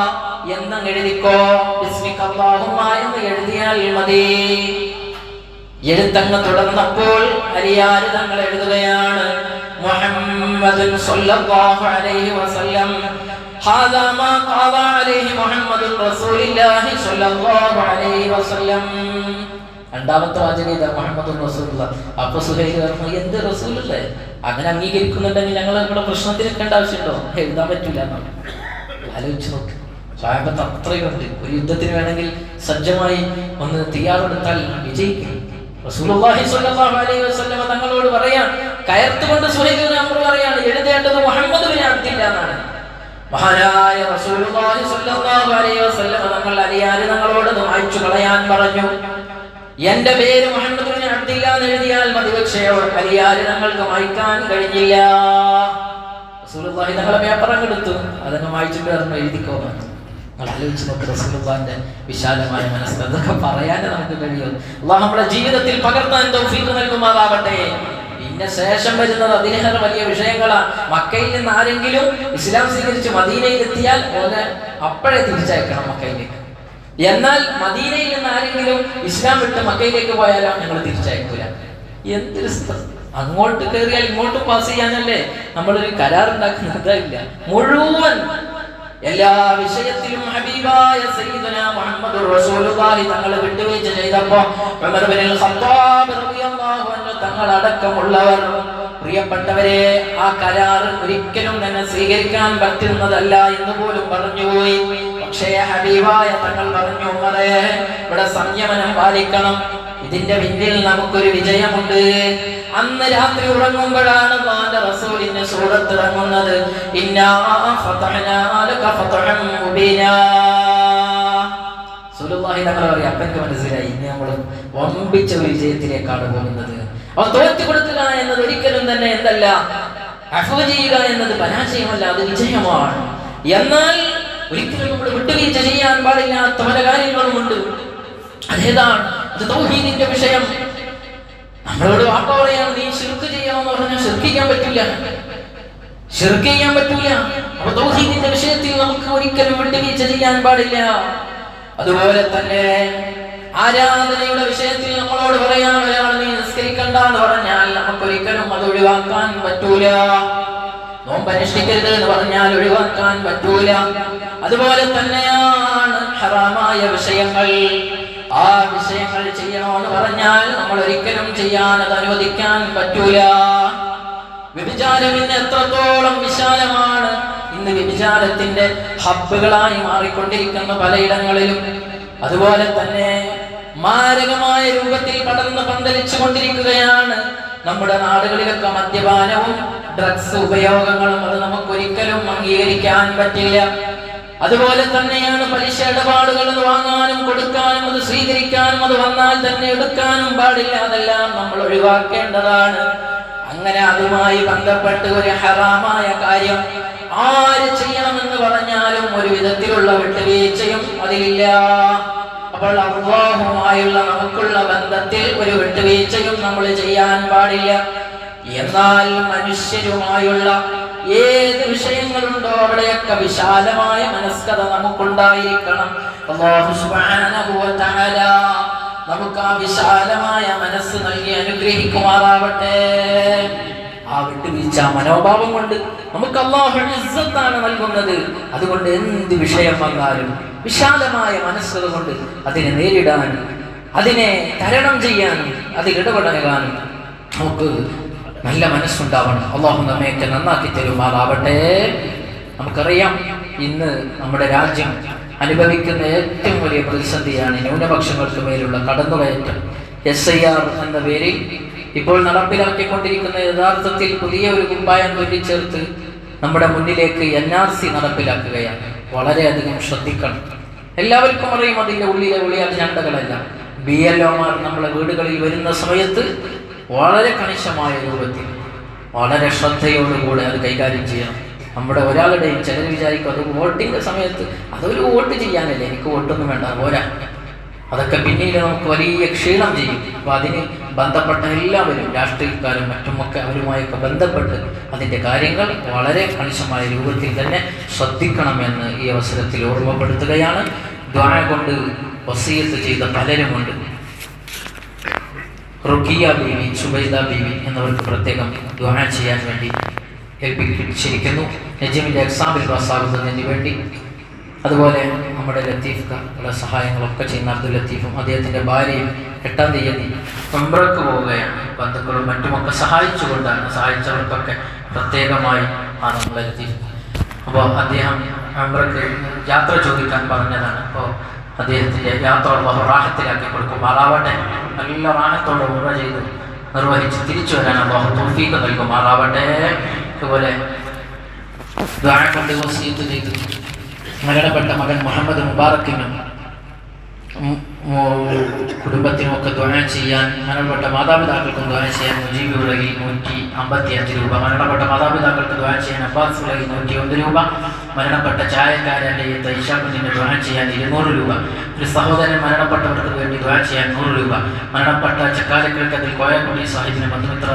S1: എന്ന് എഴുതിക്കോ. ബിസ്മികല്ലാഹുമ്മ എന്ന് എഴുതിയാൽ മതി. എഴുത്തങ്ങ് തുടർന്നപ്പോൾ അലിയാർ തങ്ങൾ എഴുതുകയാണ്, മുഹമ്മദുൻ സ്വല്ലല്ലാഹു അലൈഹി വസല്ലം ഹാദാ മാ ഖാദ അലൈഹി മുഹമ്മദുർ റസൂലുള്ളാഹി സ്വല്ലല്ലാഹു അലൈഹി വസല്ലം. രണ്ടാമത്തെ വാചകം മുഹമ്മദുർ റസൂലുള്ളാഹി. അപ്പൊ സുഹൈൽ പറഞ്ഞു, എന്ത് റസൂലല്ലേ? അങ്ങനെ അംഗീകരിക്കുന്നുണ്ടെങ്കിൽ ഞങ്ങൾ ഇവിടെ പ്രശ്നത്തിൽ നിൽക്കേണ്ട ആവശ്യമുണ്ടോ? എഴുതാൻ പറ്റൂല എന്നാണ്. ആലോചിച്ച് നോക്ക്, സ്വഹാബത്ത് അത്രയുണ്ട്. ഒരു യുദ്ധത്തിന് വേണമെങ്കിൽ സജ്ജമായി ഒന്ന് തയ്യാറെടുത്താൽ വിജയിക്കും. റസൂലുള്ളാഹി സ്വല്ലല്ലാഹു അലൈഹി വസല്ലം തങ്ങളോട് പറയാൻ കയർത്തുകൊണ്ട് സുഹൈൽ ഇബ്നു അംർ പറയാണ്, എഴുതേണ്ടത് മുഹമ്മദ് ബിൻ അബ്ദില്ലാ എന്നാണ്. മഹാനായ റസൂലുള്ളാഹി സ്വല്ലല്ലാഹു അലൈഹി വസല്ലം തങ്ങൾ അലിയാർ തങ്ങളോട് മായ്ച്ചു കളയാൻ പറഞ്ഞു. എന്റെ പേര് മുഹമ്മദ് ബിൻ അബ്ദില്ലാ എന്ന് എഴുതിയാൽ മതി. പക്ഷേ അലിയാർ തങ്ങൾക്ക് മായ്ക്കാൻ കഴിഞ്ഞില്ല. റസൂലുള്ളാഹി തങ്ങളെ പേപ്പർ അങ്ങ് എടുത്തു, അതങ്ങ് മായ്ച്ചിട്ട് പറഞ്ഞു, എഴുതിക്കോ. നിങ്ങൾ ആലോചിച്ച് നോക്ക് റസൂലുള്ളാഹിന്റെ വിശാലമായ മനസ്സ്. അതൊക്കെ പറയാനേ നമുക്ക് കഴിയും. അല്ലാഹു നമ്മുടെ ജീവിതത്തിൽ പകർത്താൻ തൗഫീഖ് നൽകുമാറാവട്ടെ. പിന്നെ ശേഷം വരുന്നത് അതിലേറെ വലിയ വിഷയങ്ങളാണ്. മക്കയിൽ നിന്ന് ആരെങ്കിലും ഇസ്ലാം സ്വീകരിച്ച് മദീനയിൽ എത്തിയാൽ ഓനെ അപ്പോഴേ തിരിച്ചയക്കണം മക്കയിലേക്ക്. എന്നാൽ മദീനയിൽ നിന്ന് ആരെങ്കിലും ഇസ്ലാം വിട്ട് മക്കയിലേക്ക് പോയാലോ ഞങ്ങൾ തിരിച്ചയക്കൂല. എന്തൊരു അങ്ങോട്ട് കയറിയാൽ ഇങ്ങോട്ട് പാസ് ചെയ്യാനല്ലേ നമ്മളൊരു കരാറുണ്ടാക്കുന്നതല്ല. മുഴുവൻ എല്ലാ വിഷയത്തിലും ഹബീബായ സയ്യിദുനാ മുഹമ്മദുർ റസൂലുള്ളാഹി തങ്ങൾ വിട്ടുവീഴ്ച ചെയ്തപ്പോൾ ഉമർ ഇബ്നുൽ ഖത്താബ് റളിയല്ലാഹു അൻഹു തങ്ങൾ അടക്കമുള്ളവർ, പ്രിയപ്പെട്ടവരെ, ആ കരാർ ഒരിക്കലും തന്നെ സ്വീകരിക്കാൻ പറ്റുന്നതല്ല എന്ന് പോലും പറഞ്ഞുപോയി. പക്ഷേ ഹബീബായ തങ്ങൾ പറഞ്ഞു, ഉമറേ, ഇവിടെ സംയമനം പാലിക്കണം. ഇതിന്റെ പിന്നിൽ നമുക്കൊരു വിജയമുണ്ട്. അന്ന് രാത്രി ഉറങ്ങുമ്പോഴാണ് അല്ലാഹുവിന്റെ റസൂലിന്റെ സൂറത്ത് ഇറങ്ങുന്നത്. ഇന്നാ ഫതഹ്നാ ലക ഫതഹൻ മുബീനാ. റസൂലുള്ളാഹി തങ്ങൾ പറയും, അപ്പം എനിക്ക് മനസ്സിലായി, ഇനി നമ്മൾ വമ്പിച്ച വിജയത്തിലേക്കാണ് പോകുന്നത്. അവൻ തോറ്റു കൊടുക്കുക എന്നത് ഒരിക്കലും തന്നെ എന്തല്ല, അഫ്വ് ചെയ്യുക എന്നത് പരാജയമല്ല, അത് വിജയമാണ്. എന്നാൽ ഒരിക്കലും നമ്മൾ വിട്ടുവീഴ്ച ചെയ്യാൻ പാടില്ലാത്ത പല കാര്യങ്ങളുമുണ്ട്. അതേതാണ്? അത് തൗഹീദിന്റെ വിഷയം. നമ്മളോട് വാപ്പ പറയാണ്, നീ ശിർക്ക് ചെയ്യണമെന്ന് പറഞ്ഞാൽ ശിർക്ക് ചെയ്യാൻ പറ്റില്ല. ശിർക്ക് ചെയ്യാൻ പറ്റൂല. അപ്പോൾ തൗഹീദിന്റെ വിഷയത്തിൽ നമുക്ക് ഒരിക്കലും വിട്ടുവീഴ്ച ചെയ്യാൻ പാടില്ല. അതുപോലെ തന്നെ ആരാധനയുടെ വിഷയത്തിൽ നമ്മളോട് പറയാൻ ഒരാൾ നീ നിസ്കരിക്കണ്ട എന്ന് പറഞ്ഞാൽ നമുക്കൊരിക്കലും അത് ഒഴിവാക്കാൻ പറ്റൂല. നോമ്പ് അനുഷ്ഠിക്കരുത് എന്ന് പറഞ്ഞാൽ ഒഴിവാക്കാൻ പറ്റൂല. അതുപോലെ തന്നെയാണ് ഹറാമായ വിഷയങ്ങൾ. ആ വിഷയങ്ങൾ ചെയ്യണമെന്ന് പറഞ്ഞാൽ നമ്മൾ ഒരിക്കലും ചെയ്യാൻ അത് അനുവദിക്കാൻ പറ്റൂല. വ്യഭിചാരം ഇന്ന് എത്രത്തോളം വിശാലമാണ്. ഇന്ന് വ്യഭിചാരത്തിന്റെ ഹബ്ബുകളായി മാറിക്കൊണ്ടിരിക്കുന്ന പലയിടങ്ങളിലും. അതുപോലെ തന്നെ മാരകമായ രൂപത്തിൽ പടർന്ന് പന്തലിച്ചു കൊണ്ടിരിക്കുകയാണ് നമ്മുടെ നാടുകളിലൊക്കെ മദ്യപാനവും ഡ്രഗ്സ് ഉപയോഗങ്ങളും. അത് നമുക്കൊരിക്കലും അംഗീകരിക്കാൻ പറ്റില്ല. അതുപോലെ തന്നെയാണ് പലിശ ഇടപാടുകൾ. അത് വാങ്ങാനും കൊടുക്കാനും അത് സ്വീകരിക്കാനും അത് വന്നാൽ തന്നെ എടുക്കാനും പാടില്ല. അതെല്ലാം നമ്മൾ ഒഴിവാക്കേണ്ടതാണ്. അങ്ങനെ അതുമായി ബന്ധപ്പെട്ട് ഒരു ഹറാമായ കാര്യം ആര് ചെയ്യണമെന്ന് പറഞ്ഞാലും ഒരു വിധത്തിലുള്ള വിട്ടുവീഴ്ചയും അതിലില്ല. അപ്പോൾ അല്ലാഹുവുമായുള്ള നമുക്കുള്ള ബന്ധത്തിൽ ഒരു വിട്ടുവീഴ്ചയും നമ്മൾ ചെയ്യാൻ പാടില്ല. എന്നാൽ മനുഷ്യരുമായുള്ള ഏത് വിഷയങ്ങളുണ്ടോ അവിടെയൊക്കെ വിശാലമായ മനസ്കത നമുക്കുണ്ടായിരിക്കണം. അല്ലാഹു സുബ്ഹാനഹു വ തആല നമുക്ക് ആ വിശാലമായ മനസ്സ് നൽകി അനുഗ്രഹിക്കുമാറാവട്ടെ. ആ വിട്ടുവീഴ്ച മനോഭാവം കൊണ്ട് നമുക്ക് അല്ലാഹു ഇസ്സത്താണ് നൽകുന്നത്. അതുകൊണ്ട് എന്ത് വിഷയം വന്നാലും വിശാലമായ മനസ്സുകൾ കൊണ്ട് അതിനെ നേരിടാനും അതിനെ തരണം ചെയ്യാനും അതിൽ ഇടപെടാനും നമുക്ക് നല്ല മനസ്സുണ്ടാവണം. അല്ലാഹു നമ്മയൊക്കെ നന്നാക്കി തരുമാറാവട്ടെ. നമുക്കറിയാം ഇന്ന് നമ്മുടെ രാജ്യം അനുഭവിക്കുന്ന ഏറ്റവും വലിയ പ്രതിസന്ധിയാണ് ന്യൂനപക്ഷങ്ങൾക്ക് മേലുള്ള കടന്നുകയറ്റം. SIR എന്ന പേരിൽ ഇപ്പോൾ നടപ്പിലാക്കിക്കൊണ്ടിരിക്കുന്ന യഥാർത്ഥത്തിൽ പുതിയ ഒരു കുപ്പായം തുന്നിച്ചേർത്ത് നമ്മുടെ മുന്നിലേക്ക് NRC നടപ്പിലാക്കുകയാണ്. വളരെയധികം ശ്രദ്ധിക്കണം. എല്ലാവർക്കും അറിയും അതിൻ്റെ ഉള്ളിലെ അജണ്ടകളല്ല. BLOമാർ നമ്മളെ വീടുകളിൽ വരുന്ന സമയത്ത് വളരെ കണിശമായ രൂപത്തിൽ വളരെ ശ്രദ്ധയോടുകൂടെ അത് കൈകാര്യം ചെയ്യണം. നമ്മുടെ ഒരാളുടെയും ചിലർ വിചാരിക്കും അത് വോട്ടിൻ്റെ സമയത്ത് അതൊരു വോട്ട് ചെയ്യാനല്ലേ, എനിക്ക് വോട്ടൊന്നും വേണ്ട, പോരാ, അതൊക്കെ പിന്നീട് നമുക്ക് വലിയ ക്ഷീണം ചെയ്യും. അപ്പോൾ അതിന് ബന്ധപ്പെട്ട എല്ലാവരും രാഷ്ട്രീയക്കാരും മറ്റുമൊക്കെ അവരുമായൊക്കെ ബന്ധപ്പെട്ട് അതിൻ്റെ കാര്യങ്ങൾ വളരെ കണിശമായ രൂപത്തിൽ തന്നെ ശ്രദ്ധിക്കണമെന്ന് ഈ അവസരത്തിൽ ഓർമ്മപ്പെടുത്തുകയാണ്. ദുആ കൊണ്ട് വസിയത്ത് ചെയ്ത പലരുമുണ്ട്. റുഖിയ ബീവി, സുബൈദ ബീവി എന്നിവർക്ക് പ്രത്യേകം ദുആ ചെയ്യാൻ വേണ്ടി ഏൽപ്പിച്ചിരിക്കുന്നു. നജീമിൻ്റെ എക്സാമിൽ പാസ്സാകുന്നതിന് വേണ്ടി. അതുപോലെ നമ്മുടെ ലത്തീഫുടെ സഹായങ്ങളൊക്കെ ചെയ്യുന്ന അബ്ദുൽ ലത്തീഫും അദ്ദേഹത്തിൻ്റെ ഭാര്യയും 8-ാം തീയതി ഉംറയ്ക്ക് പോവുകയാണ്. ബന്ധുക്കളും മറ്റുമൊക്കെ സഹായിച്ചവർക്കൊക്കെ പ്രത്യേകമായി ആണ് നമ്മുടെ ലത്തീഫ്. അപ്പോൾ അദ്ദേഹം ഉംറയ്ക്ക് യാത്ര ചോദിക്കാൻ പറഞ്ഞതാണ്. അപ്പോൾ അദ്ദേഹത്തിൻ്റെ യാത്ര അല്ലാഹു റാഹത്തിലാക്കി കൊടുക്കുമാറാവട്ടെ. നല്ല റാഹത്തോടെ ഉംറ ചെയ്ത് നിർവഹിച്ച് തിരിച്ചു വരാൻ അല്ലാഹു തൗഫീഖ് നൽകുമാറാവട്ടെ. അതുപോലെ ദുആ കൊണ്ട് വസിയത്ത് ചെയ്തു മരണപ്പെട്ട മകൻ മുഹമ്മദ് മുബാറക്കിനും കുടുംബത്തിനുമൊക്കെ ദുആ ചെയ്യാൻ, മരണപ്പെട്ട മാതാപിതാക്കൾക്കും ദുആ ചെയ്യാൻ മുജീബ് ഉലകി 155 രൂപ, മരണപ്പെട്ട മാതാപിതാക്കൾക്ക് ദുആ ചെയ്യാൻ അബ്ബാസ് ഉലകി 101 രൂപ, മരണപ്പെട്ട ചായക്കാരൻ്റെ തൈഷാഖിന് ദുആ ചെയ്യാൻ 200 രൂപ, ഒരു സഹോദരൻ മരണപ്പെട്ടവർക്ക് വേണ്ടി ദുആ ചെയ്യാൻ 100 രൂപ, മരണപ്പെട്ട ചക്കാലക്കൽക്കത്തിൽ കോയക്കുട്ടി സാഹിബിന് ബന്ധുമിത്ര